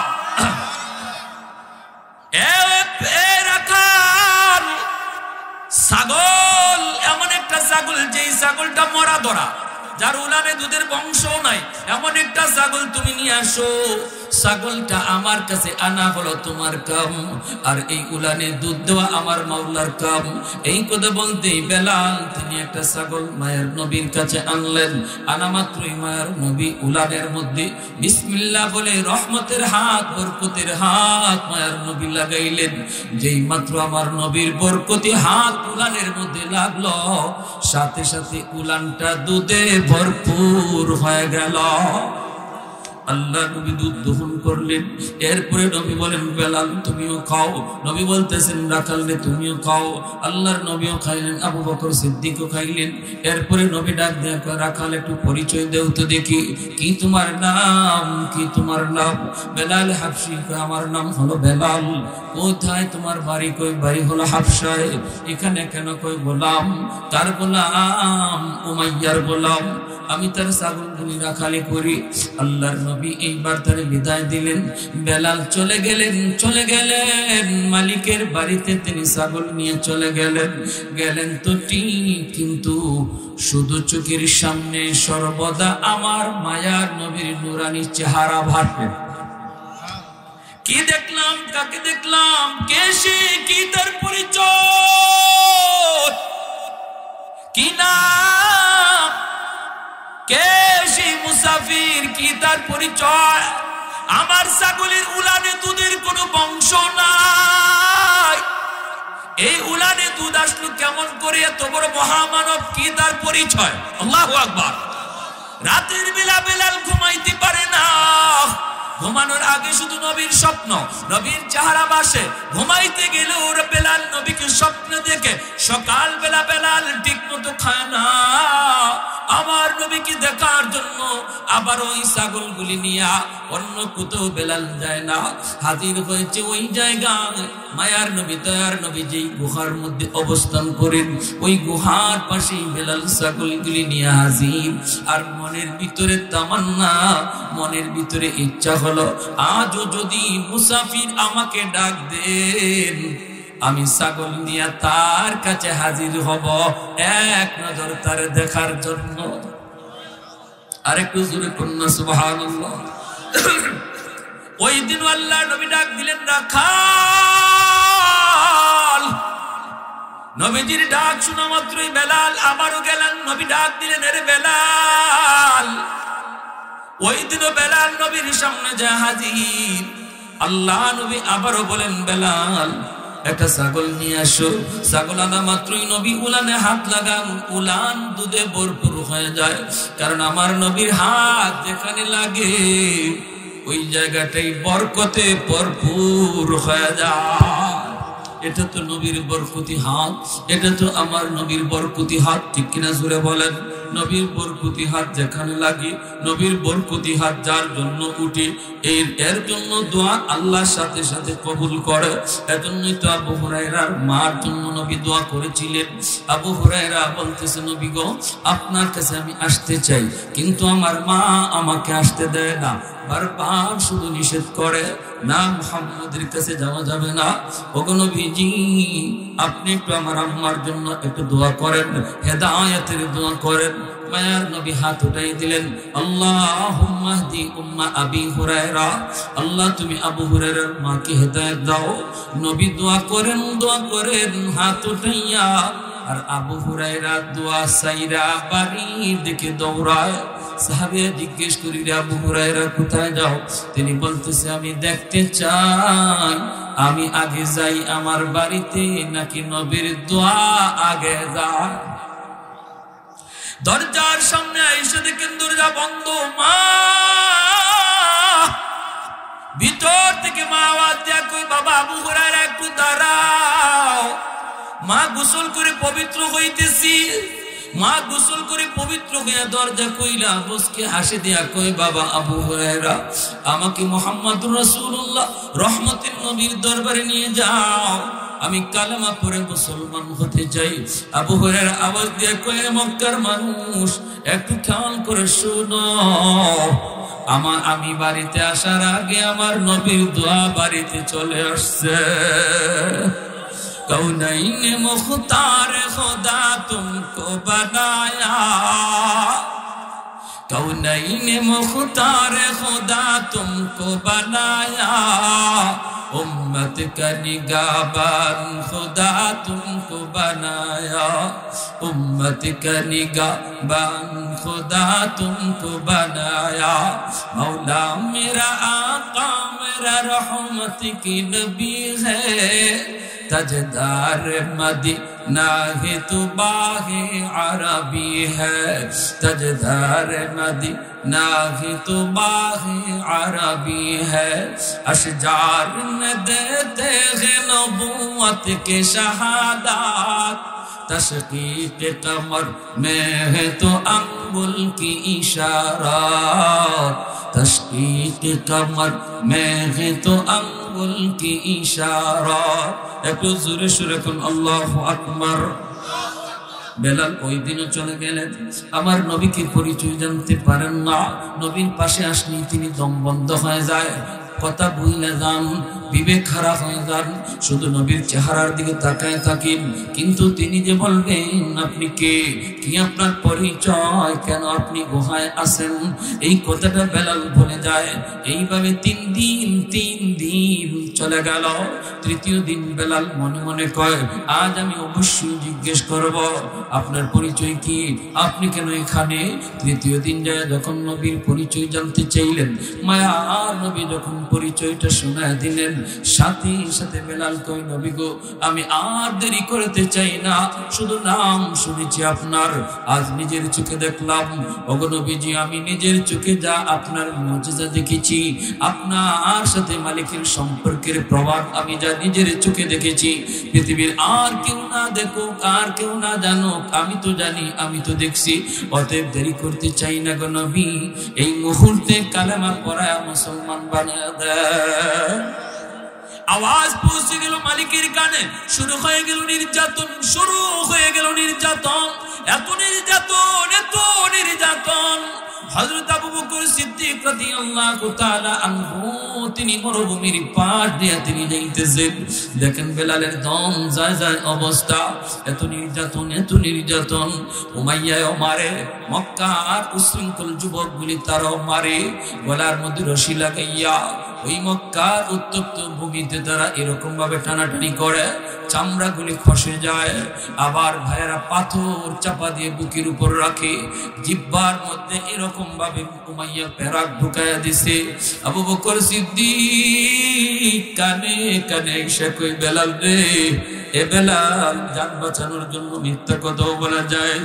এ রাখাল, ছাগল এমন একটা ছাগল যেই ছাগলটা মরা ধরা, যার উলানে দুধের বংশ নাই, এমন একটা ছাগল তুমি নিয়ে আসো। ছাগলটা আমার কাছে আনা হলো তোমার কাম, আর এই উলানে দুধ দেওয়া আমার মাওলার কাম। এই কথা বলতেই বেলাল তিনি একটা ছাগল মায়ের নবীর কাছে আনলেন। আনা মাত্রই মায়ের নবী উলানের মধ্যে বিসমিল্লাহ বলে রহমতের হাত, বরকতের হাত মায়ের নবী লাগাইলেন। যেই মাত্র আমার নবীর বরকতি হাত উলানের মধ্যে লাগলো, সাথে সাথে উলানটা দুধে ভরপুর হয়ে গেল। আল্লাহ নবী দুধ দহন করলেন। এরপরে নবী বলেন, বেলাল তুমিও খাও। নবী বলতেছেন, রাখাল রে তুমিও খাও। আল্লাহর নবীও খাইলেন, আবু বকর সিদ্দিকও খাইলেন। এরপরে নবী ডাক দিয়ে, রাখাল একটু পরিচয় দেও তো দেখি, কি তোমার নাম? কি তোমার নাম? বেলাল হাবশী। আমার নাম হলো বেলাল। কোথায় তোমার বাড়ি? কই বাড়ি হলো হাবশায়। এখানে কেন? কই গোলাম। তার গোলাম উমাইয়ার গোলাম, আমি তার ছাগলগুলি রাখালি করি। আল্লাহর নবী এইবার তার বিদায় দিলেন। বেলাল চলে গেলেন মালিকের বাড়িতে, তিনি ছাগল নিয়ে চলে গেলেন তো ঠিক, কিন্তু শুধু চোখের সামনে সর্বদা আমার মায়ার নবীর নুরানি চেহারা ভাসে। কি দেখলাম? কাকে দেখলাম? কে সে? কি তার পরিচয়? কি নাম? কে সেই মুসাফির? কি তার পরিচয়? আমার ছাগলের উলানে দুধের কোনো বংশ নাই, এই উলানে দুধ আসলো কেমন করে? এত বড় মহামানব, কি তার পরিচয়? আল্লাহু আকবার। রাতের বেলা বেলাল ঘুমাইতে পারে না। ঘুমানোর আগে শুধু নবীর স্বপ্ন, নবীর চেহারা ভাসে। ঘুমাইতে গেলে ওরা বেলাল নবীকে স্বপ্ন দেখে। সকাল বেলা বেলাল ঠিক মতো খায় না, আমার নবীকে দেখার জন্য আবার ওই ছাগলগুলি নিয়ে অন্য কোথাও বেলাল যায় না। হাজির হয়েছে ওই জায়গায় মায়ার নবী, দয়ার নবী যেই গুহার মধ্যে অবস্থান করেন, ওই গুহার পাশেই বেলাল ছাগলগুলি নিয়ে হাজির। আর মনের ভিতরে তামান্না, মনের ভিতরে ইচ্ছা হলো, আজও যদি মুসাফির আমাকে ডাক দেন, আমি ছাগল নিয়ে তার কাছে হাজির হব এক নজর তার দেখার জন্য। আরেকটু জোরে কন্যা সুবহানাল্লাহ। ওই দিন আল্লাহ নবী ডাক দিলেন রাখাল। নবীজির ডাক শোনা মাত্রই বেলাল আবারও গেলেন, নবী ডাক দিলেন এরে বেলাল। ওই দিনও বেলাল নবীর সামনে যা হাজির। আল্লাহ নবী আবারও বলেন বেলাল একটা ছাগল নিয়ে আসো। ছাগল আনা মাত্রই নবী উলানে হাত লাগান, উলান দুধে ভরপুর হয়ে যায়। কারণ আমার নবীর হাত যেখানে লাগে ওই জায়গাটাই বরকতে ভরপুর হয়ে যায়। এটা তো নবীর বরকতি হাত, এটা তো আমার নবীর বরকতি হাত, ঠিক কিনা জোরে বলেন। নবীর বরকতি হাত যেখানে লাগে, নবীর বরকতি হাত যার জন্য উঠে এর জন্য দোয়া আল্লাহর সাথে সাথে কবুল করে। এজন্যই তো আবু হুরায়রার মার জন্য নবী দোয়া করেছিলেন। আবু হুরায়রা বলতেছে নবী গো আপনার কাছে আমি আসতে চাই, কিন্তু আমার মা আমাকে আসতে দেয় না, বারবার শুধু নিষেধ করে, না মুহাম্মদের কাছে যাওয়া যাবে না। ওগো নবীজি আপনি একটু আমার আম্মার জন্য একটু দোয়া করেন, হেদায়েতের দোয়া করেন। মায়ার নবী হাত উঠাই দিলেন, আল্লাহুম্মা হদি উম্মা আবি হুরায়রা, আল্লাহ তুমি আবু হুরায়রার মাকে হেদায়েত দাও। নবী দোয়া করেন হাত উঠাইয়া, আর আবু হুরায়রা দোয়া সাইরা বাড়ির দিকে দৌড়ায়। সাহাবীরা জিজ্ঞেস করি রে আবু হুরায়রা কোথায় যাও? তিনি বলতেছে আমি দেখতে চাই আমি আগে যাই আমার বাড়িতে নাকি নবীর দোয়া আগে যায়। দরজার সামনে এসে দেখেন দরজা বন্ধ। মা ভিতর থেকে মা আওয়াজ দেয়া কই বাবা আবু হুরায়রা একটু দাঁড়াও। মা গোসল করে পবিত্র হইতেছি। মা গোসল করে পবিত্র হইয়া দরজা কইলা বসকে হাসি দিয়া কই বাবা আবু হুরায়রা আমাকে মুহাম্মদুর রাসূলুল্লাহ রহমতের নবীর দরবারে নিয়ে যাও, আমি কালেমা পড়ে মুসলমান হতে চাই। আবু হুরায়রা আওয়াজ দিয়ে কই মক্কার মানুষ একটু খেয়াল করে শোনো, আমি বাড়িতে আসার আগে আমার নবীর দোয়া বাড়িতে চলে আসছে। कौनैन मुख्तार खुदा तुमको बनाया, कौनैन मुख्तार खुदा तुमको बनाया, उम्मत का निगाहबान खुदा तुमको बनाया, उम्मत का निगाहबान खुदा तुमको बनाया। मौला मेरा आका मेरा रहमत की नबी है, तजदार मदीना है तो बाग़े अरबी है, तजदार मदीना है तो बाग़े अरबी है। अशजार न देते हैं नबूवत के शहादत, तशकीक कमर में है तो अंगुल की इशारात, तशकीक कमर में है तो अंगुल की इशारात। একটু জোরে সুরে কোন আল্লাহু আকবার। বেলাল ওই দিনও চলে গেলেন, আমার নবীকে পরিচয় জানতে পারেন না। নবীর পাশে আসলেই তিনি দম বন্ধ হয়ে যায়, কথা ভুলে যান, বিবেক খারাপ হয়ে যান, শুধু নবীর চেহারার দিকে তাকায় থাকেন। কিন্তু তিনি যে বলবেন আপনি কে, কি আপনার পরিচয়, কেন আপনি গুহায় আছেন, এই কথাটা বেলাল বলে যায়। এইভাবে তিন দিন চলে গেল। তৃতীয় দিন বেলাল মনে মনে কয় আজ আমি অবশ্যই জিজ্ঞেস করব আপনার পরিচয় কি, আপনি কেন এখানে। তৃতীয় দিন যায় যখন নবীর পরিচয় জানতে চাইলেন, মায়ার নবী যখন পরিচয়টা শোনায় দিলেন, সাথে সাথে বেলাল কই নবী গো আমি আর দেরি করতে চাই না, শুধু নাম শুনেছি আপনার, আজ নিজের চোখে দেখলাম। ওগো নবীজি আমি নিজের চোখে যা আপনার মুজিজা দেখেছি, আপনার সাথে মালিকের সম্পর্কের প্রভাব আমি যা নিজের চোখে দেখেছি, পৃথিবীর আর কেউ না দেখুক আর কেউ না জানুক, আমি তো জানি আমি তো দেখছি। অতএব দেরি করতে চাই না গো নবী, এই মুহূর্তে কালেমা পড়ায় মুসলমান বানিয়ে দেন। আওয়াজ পৌঁছে গেল মালিকের কানে, শুরু হয়ে গেল নির্যাতন, শুরু হয়ে গেল নির্যাতন, এত নির্যাতন, এত নির্যাতন। হযরত আবু বকর সিদ্দিক রাদিয়াল্লাহু তাআলা আনহু তিনি মরুভূমির পাশ দিয়ে তিনি যাইতেছেন। দেখেন বেলালের দম যায় যায় অবস্থা, এত নির্যাতন উমাইয়াও মারে, মক্কার উশৃঙ্খল যুবকগুলি তারাও মারে, গলার মধ্যে রশি লাগাইয়া ওই মক্কার উত্তপ্ত ভূমিতে তারা এরকম ভাবে টানাটানি করে, চামড়াগুলি খসে যায়। আবার ভাইয়েরা পাথর চাপা দিয়ে বুকের উপর রাখে, জিহ্বার মধ্যে এরকম ভাবে উমাইয়া পেরাক ঢুকাইয়া দিছে। আবু বকর সিদ্দিক কানে কানে এসে কই, বেলাল রে, এ বেলাল জান বাঁচানোর জন্য মিথ্যা কথাও বলা যায়,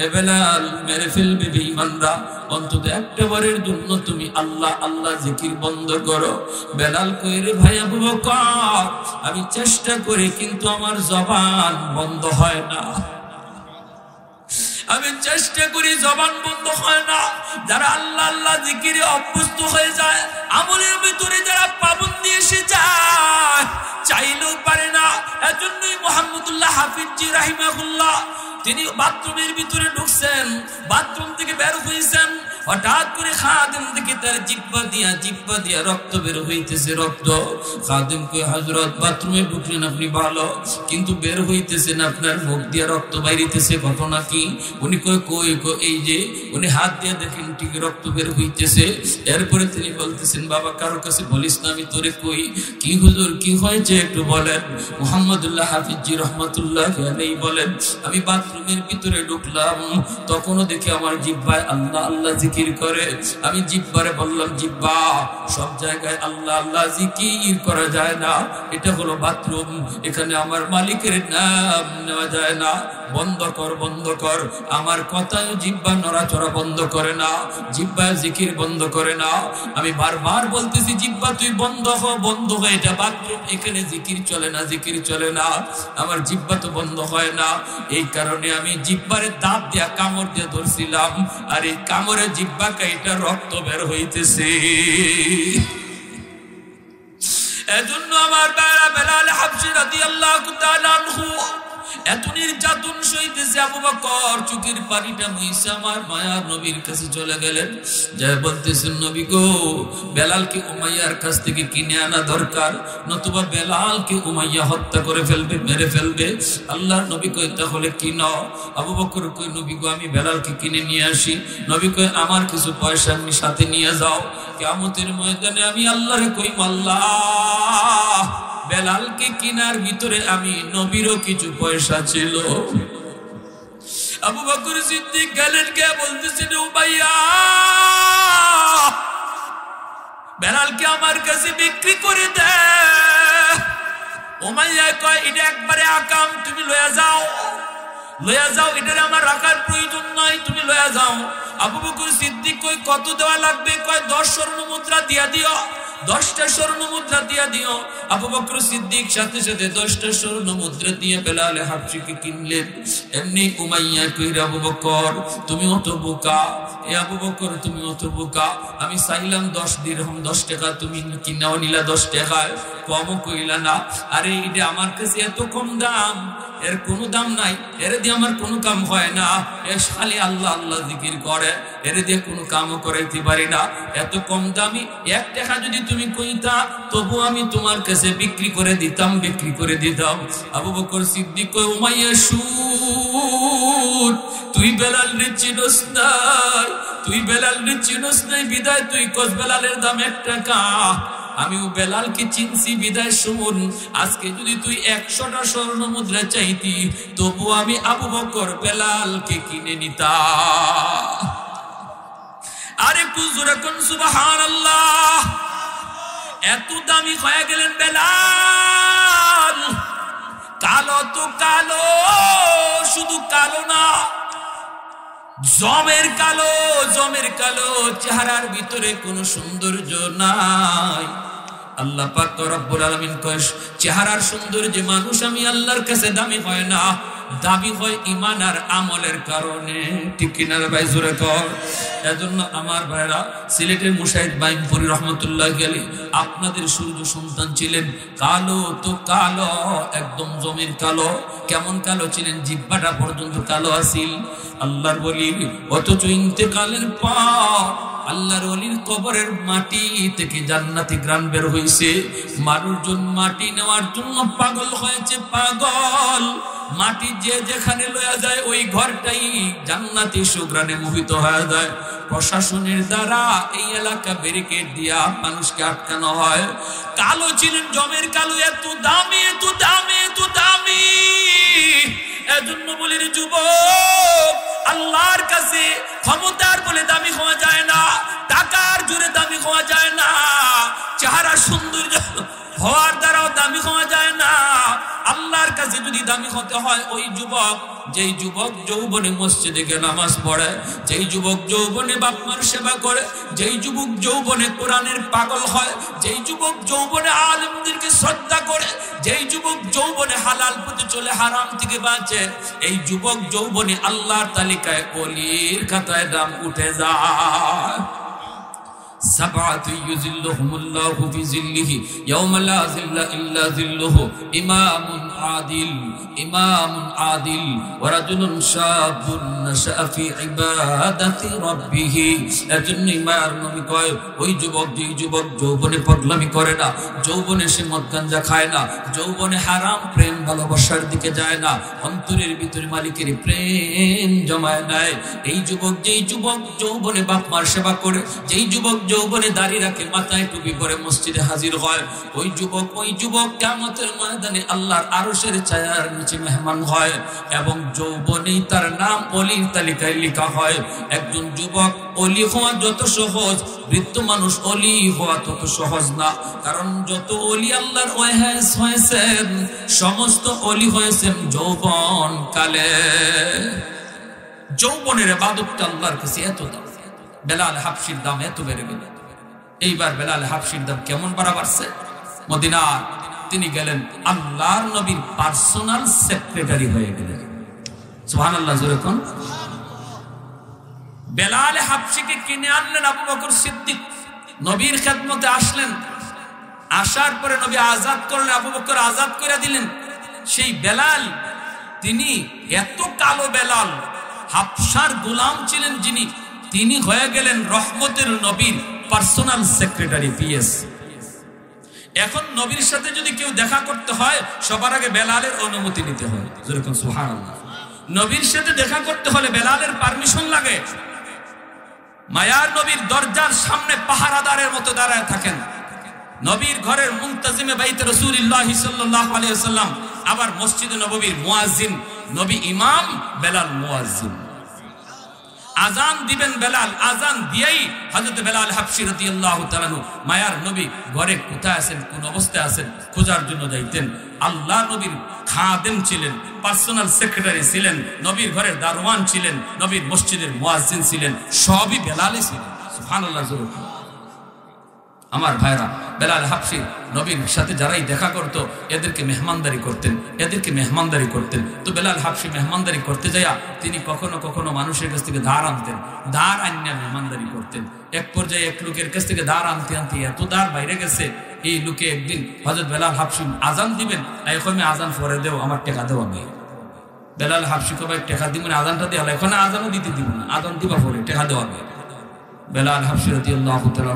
এ বেলাল মেরে ফেলবে বেঈমানরা, অন্তত একটা বারের জন্য তুমি আল্লাহ আল্লাহ জিকির বন্ধ করো। বেলাল কই, রে ভাই আবু বকর, আমি চেষ্টা করি কিন্তু আমার জবান বন্ধ হয় না, আমি চেষ্টা করি জবান বন্ধ হয় না। যারা আল্লাহ আল্লাহ জিকিরে অভ্যস্ত হয়ে যায়, আমলের ভিতরে যারা পাবন্দি এসে যায়, চাইলেও পারে না। এজন্যই মুহাম্মদুল্লাহ হাফিজি রাহিমাহুল্লাহ তিনি বাথরুমের ভিতরে ঢুকছেন, বাথরুম থেকে বের হয়েছেন, হঠাৎ করে খাদিম থেকে তার জিহ্বা দিয়া রক্ত বের হইতেছে, রক্ত। খাদিম কই, হযরত বাথরুমে ঢুকলেন আপনি ভালো, কিন্তু বের হইতেছেন আপনার মুখ দিয়া রক্ত বাইরিতেছে, ঘটনা কি? উনি কই এই যে উনি হাত দিয়ে দেখেন ঠিক রক্ত বের হইতেছে। এরপরে তিনি বলতেছেন, বাবা কারো কাছে বলিস না, আমি তোরে কই। কি হুজুর কি হয়েছে একটু বলেন। মুহাম্মদুল্লাহ হাফিজি রাহমাতুল্লাহি আলাইহি বলেন, আমি বাথরুমের ভিতরে ঢুকলাম, তখনও দেখি আমার জিহ্বায় আল্লাহ আল্লাহ জিকির করে। আমি জিহ্বারে বললাম, জিহ্বা, সব জায়গায় আল্লাহ আল্লাহ জিকির করা যায় না, এটা হলো বাথরুম, এখানে আমার মালিকের নাম নেওয়া যায় না, বন্ধ কর। আমার কথায় জিহ্বা নড়াচড়া বন্ধ করে না, জিহ্বা জিকির বন্ধ করে না। আমি বারবার বলতেছি, জিহ্বা তুই বন্ধ হ, এটা বাথরুম, এখানে জিকির চলে না। আমার জিহ্বা তো বন্ধ হয় না, এই কারণে আমি জিহ্বারে দাঁত দিয়া কামড় দিয়ে ধরছিলাম, আর এই কামড়ে জিহ্বা কাইটা রক্ত বের হইতেছে। এজন্য আমার বেলাল হাবশী রাদিয়াল্লাহু তাআলা আনহু এত নির্যাতন সইতেছে। আবু বকর চোখের পানিটা মুইছে আমার মায়ার নবীর কাছে চলে গেলেন, যা বলতেছেন, নবী গো, বেলালকে উমাইয়ার কাছ থেকে কিনে আনা দরকার, নতুবা বেলালকে উমাইয়া হত্যা করে ফেলবে, মেরে ফেলবে। আল্লাহর নবী কই, তাহলে কিনো। আবু বকর কই, নবী গো, আমি বেলালকে কিনে নিয়ে আসি। নবী কই, আমার কিছু পয়সা আপনি সাথে নিয়ে যাও, কিয়ামতের ময়দানে আমি আল্লাহরে কই, আল্লাহ বেলালকে কিনার ভিতরে আমি নবীরও কিছু পয়সা ছিল। আবু বকর সিদ্দিক গেলেন, কে বলতেছেন, উমাইয়া বেলালকে আমার কাছে বিক্রি করে দে। উমাইয়া কয়, এটা একবারে আকাম, তুমি লয়া যাও, এটা আমার রাখার প্রয়োজন নাই, তুমি লয়া যাও। আবু বকর সিদ্দিক কই, কত দেওয়া লাগবে? কয়, 10 স্বর্ণ মুদ্রা দিয়া দিও, 10টা স্বর্ণ মুদ্রা দিয়া দিও। আবু বকর সিদ্দিক সাথে সাথে 10টা স্বর্ণ মুদ্রা দিয়ে বেলাল হাবশীকে কিনলেন। এমনি উমাইয়া কইরা, আবু বকর তুমি অত বোকা, এ আবু বকর তুমি অত বোকা, আমি চাইলাম 10 দিরহাম 10 টাকা, তুমি কিনাও নিলা 10 টাকায়, কমও কইলা না। আরে এটা আমার কাছে এত কম দাম, এর কোনো দাম নাই, এর দিয়ে আমার কোনো কাম হয় না, এ খালি আল্লাহ আল্লাহ জিকির করে, এর দিয়ে কোনো কামও করাইতে পারি না, এত কম দামি 1 টাকা যদি তুমি কইতা তবু আমি তোমার কাছে বিক্রি করে দিতাম। আবু বকর সিদ্দিক কয়, উমাইয়া শুন, তুই বেলালরে চিনস নাই, বিদায় তুই কস বেলালের দাম 1 টাকা, আমিও বেলালকে চিনছি বিদায় শুন, আজকে যদি তুই 100টা স্বর্ণ মুদ্রা চাইতি তবু আমি আবু বকর বেলালকে কিনে নিতাম। আরে কুজুরা কোন সুবহানাল্লাহ, এত দামি হয়ে গেলেন বেলাল। কালো তো কালো, শুধু কালো না, জমের কালো, চেহারার ভিতরে কোনো সৌন্দর্য নাই। আল্লাহ পাক রব্বুল আলামিন কয়, চেহারার সৌন্দর্যে মানুষ আমি আল্লাহর কাছে দামি হয় না, দাবি হয় ঈমান আর আমলের কারণে। ঠিক কিনা রে ভাই, জোরে কর। এজন্য আমার ভাইরা, সিলেটের মুশাহিদ বাইমপুরি রহমতুল্লাহ আলাইহি আপনাদের সূর্য সন্তান ছিলেন, কালো তো কালো, একদম জমির কালো। কেমন কালো ছিলেন? জিহ্বাটা পর্যন্ত কালো আছিল। আল্লাহর ওলি, অথচ ইন্তেকালের পর আল্লাহর ওলির কবরের মাটি থেকে জান্নাতি ঘ্রাণ বের হইছে। মানুষজন মাটি নেওয়ার জন্য পাগল হয়েছে, পাগল। মাটি যে যেখানে লয়া যায় ওই ঘরটাই জান্নাতি সুঘ্রাণে মোহিত হয়ে যায়। প্রশাসনের দ্বারা এই এলাকা ব্যারিকেড দিয়া মানুষকে আটকানো হয়। কালো ছিলেন, জমের কালো, এত দামি, এত দামি, এত দামি। এজন্য বলি রে যুবক, আল্লাহর কাছে ক্ষমতার বলে দামি হওয়া যায় না, টাকার জোরে দামি হওয়া যায় না, চেহারা সৌন্দর্য হওয়ার দ্বারাও দামি হওয়া যায় না। আল্লাহর কাছে যদি দামি হতে হয়, ওই যুবক, যেই যুবক যৌবনে মসজিদে গিয়ে নামাজ পড়ে, যেই যুবক যৌবনে বাপ মার সেবা করে, যেই যুবক যৌবনে কোরআনের পাগল হয়, যেই যুবক যৌবনে আলেমদেরকে শ্রদ্ধা করে, যেই যুবক যৌবনে হালাল পথে চলে হারাম থেকে বাঁচে, এই যুবক যৌবনে আল্লাহর তালিকায় ওলির খাতায় নাম উঠে যায়। سبعة يذلهم الله في ظله يوم لا ظل إلا ظله إمام عادل إمام عادل ورجل شاب نشأ في عبادة ربه এজন্য ইমার নবী কয়, ওই যুবক, যেই যুবক যৌবনে পাগলামি করে না, যৌবনে সে মদ গাঞ্জা খায় না, যৌবনে হারাম প্রেম ভালোবাসার দিকে যায় না, অন্তরের ভিতরে মালিকের প্রেম জমায় নাই, এই যুবক, যেই যুবক যৌবনে বাপ মার সেবা করে, যেই যুবক যৌবনে দাঁড়িয়ে রাখে, মাথায় টুপি পরে মসজিদে হাজির হয়, ওই যুবক কিয়ামতের ময়দানে আল্লাহর আরশের ছায়ার নিচে মেহমান হয়, এবং যৌবনেই তার নাম ওলির তালিকায় লেখা হয়। একজন যুবক ওলি হওয়া যত সহজ, বৃদ্ধ মানুষ ওলি হওয়া তত সহজ না। কারণ যত ওলি আল্লাহর ওয়াহেস হয়েছেন, সমস্ত ওলি হয়েছেন যৌবন কালে। যৌবনের ইবাদতটা আল্লাহর কাছে এত দাম। বেলাল হাবশির দাম এত বেড়ে গেল। এইবার বেলাল হাবশির দাম কেমন বাড়ছে? মদিনা তিনি গেলেন, আল্লাহর নবীর পার্সোনাল সেক্রেটারি হয়ে গেলেন। সুবহানাল্লাহ, জোরে কোন। বেলাল হাবশিকে কিনে আনলেন আবু বকর সিদ্দিক, নবীর খেদমতে আসলেন। আসার পরে নবী আজাদ করলেন, আবু বকর আজাদ করে দিলেন। সেই বেলাল, তিনি এত কালো বেলাল, হাবশার গোলাম ছিলেন যিনি, তিনি হয়ে গেলেন রহমতের নবীর পার্সোনাল সেক্রেটারি, পিএস। এখন নবীর সাথে যদি কেউ দেখা করতে হয়, সবার আগে বেলালের অনুমতি নিতে হয়। যেরকম সুবহানাল্লাহ, নবীর সাথে দেখা করতে হলে বেলালের পারমিশন লাগে। মায়ার নবীর দরজার সামনে পাহারাদারের মতো দাঁড়ায় থাকেন। নবীর ঘরের মুনতাজিমে বাইতে রাসূলুল্লাহ সাল্লাল্লাহু আলাইহি ওয়াসাল্লাম, আবার মসজিদে নববীর মুয়াজ্জিন, নবী ইমাম, বেলাল মুয়াজ্জিন। আজান দিবেন বেলাল, আজান দিয়েই হযরত বেলাল হাবশী রাদিয়াল্লাহু তাআলা মায়ার নবী ঘরে কোথায় আছেন, কোন অবস্থায় আছেন খোঁজার জন্য যাইতেন। আল্লাহ নবীর খাদেম ছিলেন, পার্সোনাল সেক্রেটারি ছিলেন, নবীর ঘরের দারওয়ান ছিলেন, নবীর মসজিদের মুয়াজ্জিন ছিলেন, সবই বেলালই ছিলেন। সুবহানাল্লাহ। আমার ভাইরা, বেলাল হাবশী নবীর সাথে যারাই দেখা করত, এদেরকে মেহমানদারি করতেন। তো বেলাল হাবশী মেহমানদারি করতে যাইয়া তিনি কখনো কখনো মানুষের কাছ থেকে ধার আনতেন, ধার আনিয়া মেহমানদারি করতেন। এক পর্যায়ে এক লোকের কাছ থেকে ধার আনতে আনতে এত ধার বাইরে গেছে, এই লোকে একদিন হযরত বেলাল হাবশী আজান দিবেন, এখন আজান পরে দেও, আমার টাকা দেওয়া নেই। বেলাল হাবশী কবে টাকা দিব না, আজানটা দেওয়া, এখন আজানও দিতে দিব না, আজান দিবা পরে টাকা দেওয়া নেই। বেলাল হাবশী রাদিয়াল্লাহু তাআলা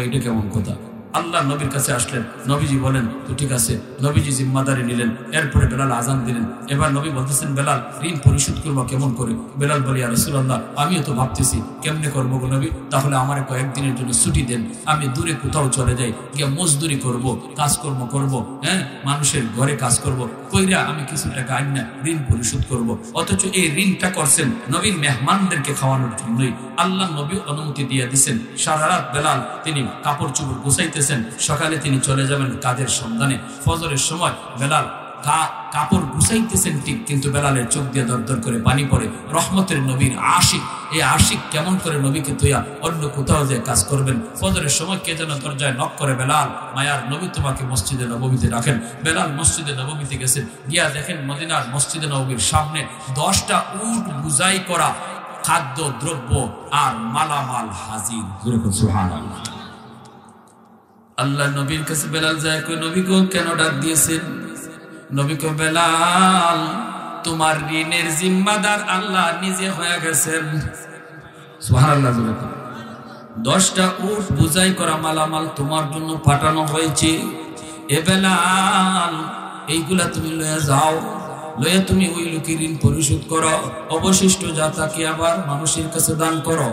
এটা কেমন কথা? আল্লাহ নবীর কাছে আসলেন, নবীজি বলেন তো ঠিক আছে, নবীজি জিম্মাদারি নিলেন। এরপরে বেলাল আজান দিলেন। এবার নবী বলতেছেন, বেলাল ঋণ পরিশোধ করবো কেমন করে? বেলাল বলি, ইয়া রাসূলুল্লাহ, আমিও তো ভাবতেছি কেমনে করবো গো নবী, তাহলে আমার কয়েকদিনের জন্য ছুটি দেন, আমি দূরে কোথাও চলে যাই, গিয়ে মজদুরি করব, কাজকর্ম করব, হ্যাঁ, মানুষের ঘরে কাজ করব, কইরা আমি কিছু টাকা আইনা ঋণ পরিশোধ করব। অথচ এই ঋণটা করছেন নবীর মেহমানদেরকে খাওয়ানোর জন্যই। আল্লাহ নবী অনুমতি দিয়ে দিচ্ছেন। সারা রাত বেলাল তিনি কাপড় চোপড় গুছাইতেছেন, সকালে তিনি চলে যাবেন কাজের সন্ধানে। ফজরের সময় বেলাল কাপড় গুছাইতেছেন ঠিক, কিন্তু বেলালের চোখ দিয়ে দরদর করে পানি পড়ে। রহমতের নবীর আশিক, এই আশিক কেমন করে নবীকে তুইয়া অন্য কোথাও যে কাজ করবেন। ফজরের সময় কে যেন দরজায় নক করে, বেলাল মায়ার নবী তোমাকে মসজিদে নববীতে রাখেন। বেলাল মসজিদে নববীতে গেছেন, গিয়া দেখেন মদিনার মসজিদে নববীর সামনে 10টা উট বুঝাই করা খাদ্য দ্রব্য আর মালামাল হাজির। সুবহানাল্লাহ। আল্লাহ নবীর কাছে বেলাল যায়, কই নবী গো কেন ডাক দিয়েছেন? নবী কো, বেলাল তোমার ঋণের জিম্মাদার আল্লাহ নিজে হয়ে গেছেন। সুবহানাল্লাহ। 10টা উট বুঝাই করা মালামাল তোমার জন্য পাঠানো হয়েছে। এ বেলাল এইগুলা তুমি লয়ে যাও, লয়ে তুমি ওই লোকের ঋণ পরিশোধ করো, অবশিষ্ট যা তাকে আবার মানুষের কাছে দান করো।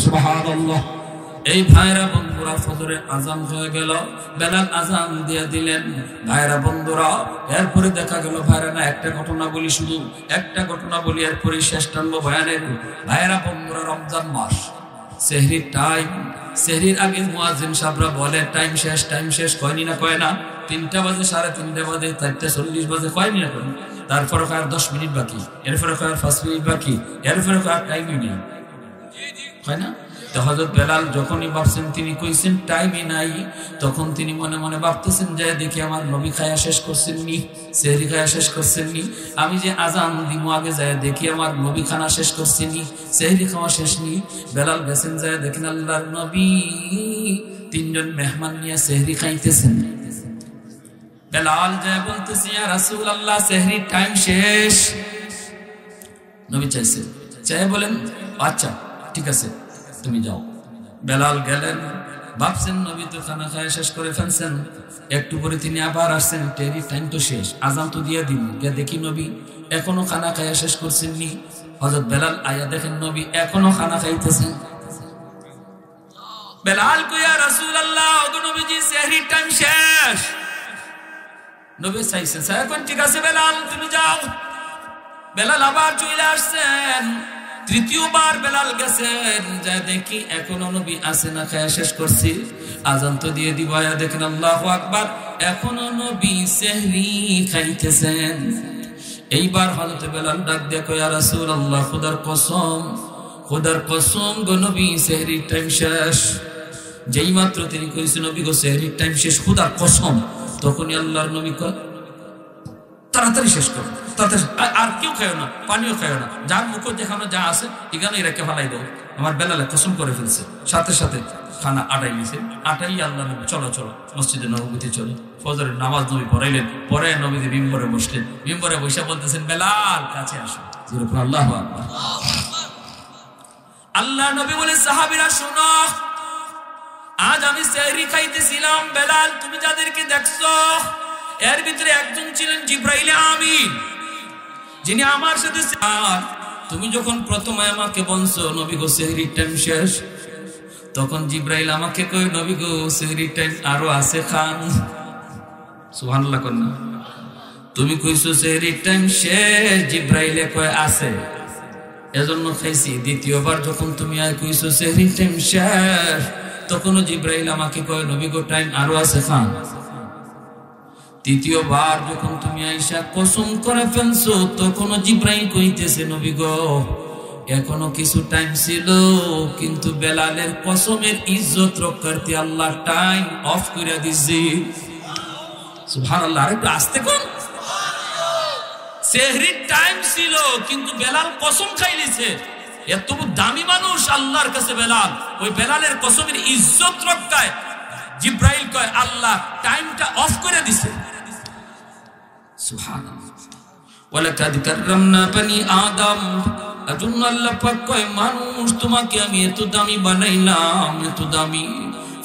সুবহানাল্লাহ। এই ভাইরা বন্ধুরা, ফজরে আজান হয়ে গেল, বেলাল আজান দিয়ে দিলেন। ভাইরা বন্ধুরা, এরপরে দেখা গেল ভাইরা না, একটা ঘটনা বলি, শুধু একটা ঘটনা বলি, এরপরে শেষ টানবো বয়ানের। ভাইরা বন্ধুরা, রমজান মাস, সেহরির টাইম, সেহরির আগে মুয়াজ্জিন সাহেবরা বলে টাইম শেষ, টাইম শেষ। কয়নি না কয় না? 3টা বাজে, 3:30 বাজে, 4:40 বাজে, কয়নি না কয়নি? তারপরে কয় 10 মিনিট বাকি, এরপরে কয় 5 মিনিট বাকি, এরপরে কয় টাইমই নেই, হয় না? তো হযরত বেলাল যখনই ভাবছেন, তিনি কইছেন টাইমই নাই, তখন তিনি মনে মনে ভাবতেছেন, যে দেখি আমার নবী খায়া শেষ করছেন নি, সেহরি খায়া শেষ করছেন নি, আমি যে আজান দিব আগে যায় দেখি আমার নবী খানা শেষ করছেন নি, সেহরি খাওয়া শেষ নি। বেলাল গেছেন, যায় দেখেন আল্লাহর নবী 3জন মেহমান নিয়ে সেহরি খাইতেছেন। বেলাল যায় বলতেছে, ইয়া রাসূলুল্লাহ সেহরির টাইম শেষ। নবী চাইছে, চাই বলেন আচ্ছা ঠিক আছে তুমি যাও। বেলাল গেলেন, ভাবছেন নবী তো খানা খায় শেষ করে ফেলছেন। একটু পরে তিনি আবার আসছেন, টেরি টাইম তো শেষ, আজান তো দিয়ে দিন। গিয়ে দেখি নবী এখনো খানা খায় শেষ করছেন নি। হযরত বেলাল আয়া দেখেন নবী এখনো খানা খাইতেছেন। বেলাল কই, ইয়া রাসূলুল্লাহ ওগো নবীজি সেহরির টাইম শেষ। নবী চাইছেন, এখন ঠিক আছে বেলাল তুমি যাও। বেলাল আবার চলে আসছেন। তৃতীয়বার বেলাল গেছেন, যা দেখি এখনো নবী আসে না, খায়া শেষ করছি, আজান তো দিয়ে দিব। আয়া দেখেন আল্লাহু আকবার, এখনো নবী সেহরি খাইতেছেন। এইবার হযরত বেলাল ডাক দিয়ে কয়, ইয়া রাসূলুল্লাহ খোদার কসম, খোদার কসম গো নবী সেহরির টাইম শেষ। যেই মাত্র তিনি কইছেন নবী গো সেহরির টাইম শেষ, খোদার কসম, তখনই আল্লাহর নবী কয় তাড়াতাড়ি শেষ করো, তাড়াতাড়ি, আর কেউ খায় না, পানিও খায় না, যার মুখ দেখানো যা আছে এখানে এরাকে ফালাই দাও। আমার বেলালে কসম করে ফেলছে, সাথে সাথে খানা আটাই নিছে। আটাই আল্লাহ নবী চলো চলো মসজিদে নববীতে চলো। ফজরের নামাজ নবী পড়াইলেন, পরে নবীতে মিম্বরে বসলেন। মিম্বরে বসে বলতেছেন, বেলাল কাছে আসো। আল্লাহু আকবার। আল্লাহ নবী বলে, সাহাবীরা শোনো, আজ আমি সেহরি খাইতেছিলাম, বেলাল তুমি যাদেরকে দেখছো এর ভিতরে একজন ছিলেন জিবরাইল আমিন, যিনি আমার সাথে, তুমি যখন প্রথমে আমাকে বলছো নবী গো সেহরির টাইম শেষ, তখন জিবরাইল আমাকে কই নবী গো সেহরির টাইম আরো আছে, খান। সুবহানাল্লাহ কন্যা, তুমি কইছো সেহরির টাইম শেষ, জিবরাইলে কয় আছে, এজন্য খাইছি। দ্বিতীয়বার যখন তুমি কইছো সেহরির টাইম শেষ, তখনও জিবরাইল আমাকে কয় নবী গো টাইম আরো আছে, খান। তৃতীয়বার যখন তুমি আইসা কসম করে ফেলছো, তখনও জিবরাইল কইতেছে নবী গো এখনো কিছু টাইম ছিল, কিন্তু বেলালের কসমের ইজ্জত রক্ষার্থে আল্লাহ টাইম অফ করে দিছে। সুবহানাল্লাহ। আরেকটু আস্তে কোন, সেহরির টাইম ছিল কিন্তু বেলাল কসম খাইলিছে। এত দামি মানুষ আল্লাহর কাছে বেলাল, ওই বেলালের কসমের ইজ্জত রক্ষায় জিবরাইল কয় আল্লাহ টাইমটা অফ করে দিছে। সুবহানাল্লাহ। ওয়ালাকাদ কাররামনা বনি আদম, আজন্য আল্লাহ পাক কয় মানুষ তোমাকে আমি এত দামি বানাইলাম, এত দামি,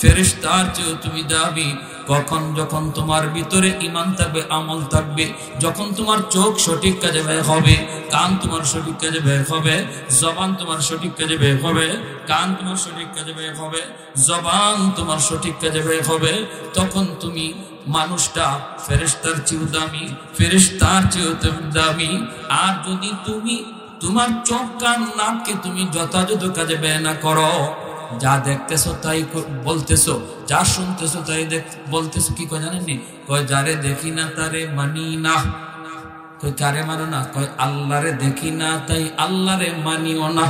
ফেরেশতার চেয়েও তুমি দামি। কখন? যখন তোমার ভিতরে ঈমান থাকবে, আমল থাকবে, যখন তোমার চোখ সঠিক কাজে ব্যয় হবে, কান তোমার সঠিক কাজে ব্যয় হবে, জবান তোমার সঠিক কাজে ব্যয় হবে, কান তোমার সঠিক কাজে ব্যয় হবে, জবান তোমার সঠিক কাজে ব্যয় হবে, তখন তুমি মানুষটা ফেরেশতার চেয়েও দামি, ফেরেশতার চেয়েও তুমি দামি। আর যদি তুমি তোমার চোখ কান নাককে তুমি যথাযথ কাজে ব্যয় না করো, যা দেখতেছো তাই বলতেছো, যা শুনতেছো তাই বলতেছো, কি কয় জানেননি? কয় যারে দেখি না তারে মানি না। কই কারে মানো না? কই আল্লাহরে দেখি না তাই আল্লাহরে মানিও না।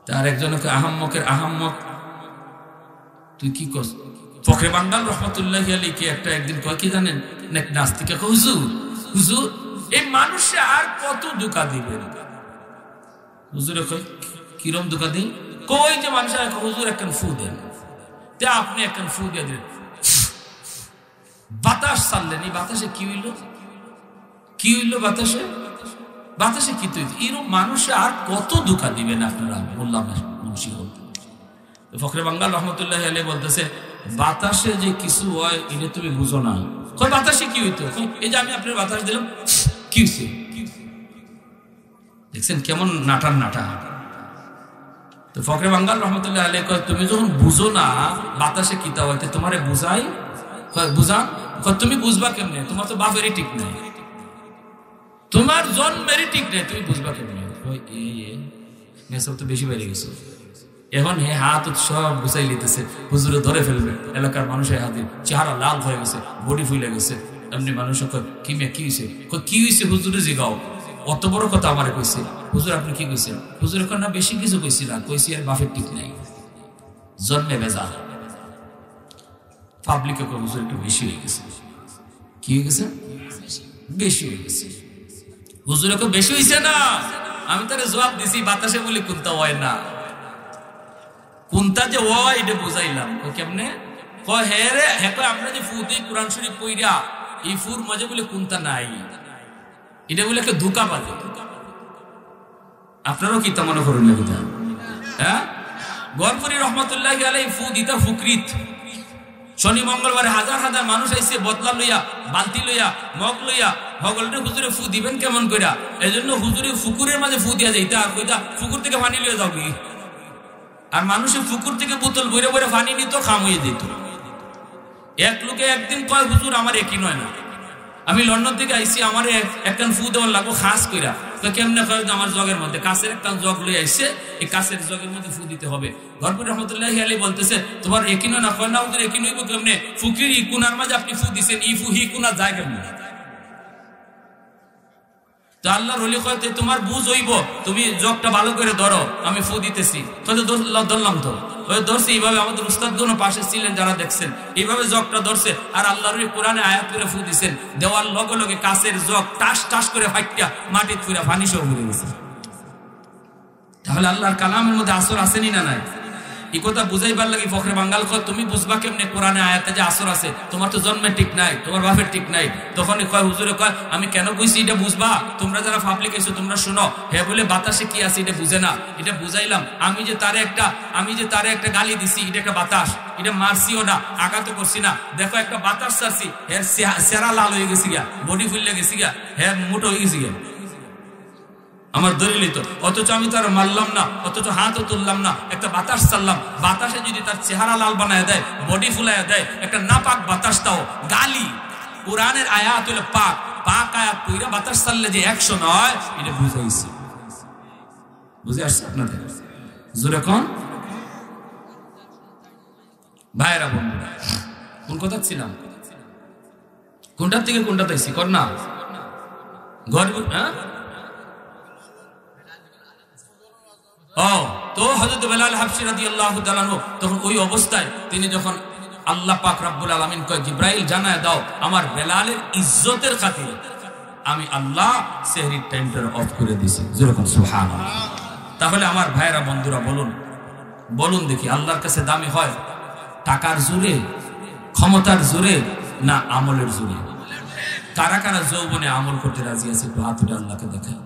তার একজনকে আহাম্মকের আহাম্মক, তুই কি করছ? ফখরে বাঙ্গাল রহমতুল্লাহি আলাইহি একটা একদিন কয় কি জানেন, নাস্তিকে হুজুর হুজুর এই মানুষে আর কত ধোঁকা দিবেন? হুজুরে কয় কিরম ধোঁকা দিই? কই যে মানুষ হুজুর একখান ফু দেন, তে আপনি একখান ফু দিয়ে দিলেন, বাতাস ছাড়লেন, এই বাতাসে কি হইল? কি হইল বাতাসে? বাতাসে কি তৈরি? এরকম মানুষে আর কত ধোঁকা দিবেন আপনারা? বললাম মুন্সি বলতে ফখরে বাঙ্গাল রহমতুল্লাহি আলাইহি বলতেছে, বাতাসে যে কিছু হয় এটা তুমি বুঝো না। কই বাতাসে কি হইতো? এই যে আমি আপনার বাতাস দিলাম, কি হইছে? দেখছেন কেমন নাটার নাটা। তো ফখরে বাঙ্গাল রহমতুল্লাহি আলাইহি কয়, তুমি যখন বুঝো না বাতাসে কি তা হইতে, তোমারে বুঝাই? বুঝা? তুমি বুঝবা কেমনে? তোমার তো বাপেরই ঠিক নাই, তোমার জন্মেরই ঠিক নাই, তুমি বুঝবা কেমনে? মেসব তো বেশি বেড়ে গেছে। এখন হে হাত সব গুছাই লিতেছে, হুজুরে ধরে ফেলবে। এলাকার মানুষের হাতে চেহারা লাল হয়ে গেছে, বডি ফুলে গেছে। এমনি মানুষ কি হয়েছে? কি হয়েছে হুজুরে জিগাও, অত বড় কথা আমারে কইছে। হুজুর আপনি কি কইছেন? হুজুর এখন না বেশি কিছু কইছি না, কইছি আর বাপের ঠিক নাই, জন্মে বেজা। পাবলিকে কই হুজুর একটু বেশি হয়ে গেছে। কি হয়ে গেছে? বেশি হয়ে গেছে। হুজুরে কই বেশি হয়েছে না, আমি তারে জবাব দিছি বাতাসে বলি কোনটা হয় না, কোনটা যে হয় এটা বুঝাইলাম। কেমনে? কয় হে রে, হ্যাঁ কয় আমরা যে ফু দিই কোরআন শরীফ পইরা, এই ফুর মাঝে বলে কোনটা নাই, এটা বলে একটা ধোঁকা বাজে। আপনারও কি তা মনে করুন না? হ্যাঁ, গরপুরি রহমতুল্লাহি আলাইহি ফু দিতা ফুকরিত। শনি মঙ্গলবারে হাজার হাজার মানুষ আইসে বদলা লইয়া, বালতি লইয়া, মগ লইয়া, হগলটা হুজুরে ফু দিবেন কেমন কইরা? এই জন্য হুজুরে ফুকুরের মাঝে ফু দিয়া যাইতা, আর কইতা ফুকুর থেকে পানি লইয়া যাও কি? আর মানুষের ফুকুর থেকে বোতল বইরে বইরে পানি নিত, খাম হয়ে দিত। এক লোকে একদিন কয় হুজুর আমার একই নয় না, আমি লন্ডন থেকে আইসি, আমার একখান ফু দেওয়ার লাগবো খাস কইরা। কেমনে কয়? আমার জগের মধ্যে কাছের একটা জগ লই আইসে, এই কাছের জগের মধ্যে ফু দিতে হবে। গরপুর রহমতুল্লাহি আলাইহি বলতেছে, তোমার একই নয় না? কয় না হুজুর একই নইব কেমনে? ফুকির ই কুনার মাঝে আপনি ফু দিছেন, ই ফু হি কুনা যায় কেমনে? তো আল্লাহর ওলি কয় তোমার বুঝ হইব, তুমি জগটা ভালো করে ধরো, আমি ফু দিতেছি। ধরলাম তো, ওই ধরছি এইভাবে। আমাদের উস্তাদগণ পাশে ছিলেন যারা দেখছেন, এইভাবে জগটা ধরছে, আর আল্লাহর কোরআনে আয়াত করে ফু দিছেন। দেওয়ার লগে লগে কাছের জগ টাস টাস করে ফাইটা মাটির ফুরা পানি সহ ঘুরে গেছে। তাহলে আল্লাহর কালামের মধ্যে আসর আসেনি না নাই? এই কথা বুঝাইবার লাগি ফখরে বাঙ্গাল কয়, তুমি বুঝবা কেমনে কোরআনে আয়াতে যে আসর আছে? তোমার তো জন্মের ঠিক নাই, তোমার বাপের ঠিক নাই। তখনই কয় হুজুরে কয়, আমি কেন কইছি এটা বুঝবা? তোমরা যারা পাবলিক এসো তোমরা শুনো। হে বলে বাতাসে কি আছে এটা বুঝে না, এটা বুঝাইলাম। আমি যে তারে একটা গালি দিছি, এটা একটা বাতাস, এটা মারছিও না, আঘাত করছি না। দেখো একটা বাতাস ছাড়ছি, এর সেরা লাল হয়ে গেছি গা, বডি ফুললে গেছি গা, হ্যাঁ মোটো হয়ে গেছি গা, আমার দলিলিত। অথচ আমি তার মারলাম না, অথচ হাতও তুললাম না, একটা বাতাস চাললাম। বাতাসে যদি তার চেহারা লাল বানায় দেয়, বডি ফুলায় দেয়, একটা নাপাক বাতাস তাও গালি। কোরআনের আয়াত হলো পাক, পাক আয়াত কইরা বাতাস চাললে যে 100 নয়, এটা বুঝাইছি। বুঝে আসছে আপনাদের? জোরে কোন ভাইরা বন্ধুরা, কোন কথা ছিলাম? কোনটার থেকে কোনটা তাইছি কর না ঘর? হ্যাঁ, তো হযরত বেলাল হাবশী রাদিয়াল্লাহু তাআলা আনহু তখন ওই অবস্থায়, তিনি যখন আল্লাহ পাক রব্বুল আলামিন কয় জিবরাইল জানায় দাও আমার বেলালের ইজ্জতের খাতিরে আমি আল্লাহ সেহরির টাইমটা অফ করে দিয়েছি। যেরকম সুবহানাল্লাহ। তাহলে আমার ভাইরা বন্ধুরা বলুন দেখি, আল্লাহর কাছে দামি হয় টাকার জোরে, ক্ষমতার জোরে, না আমলের জোরে? কারা কারা যৌবনে আমল করতে রাজি আছে? একটু হাত উঠে আল্লাহকে দেখায়।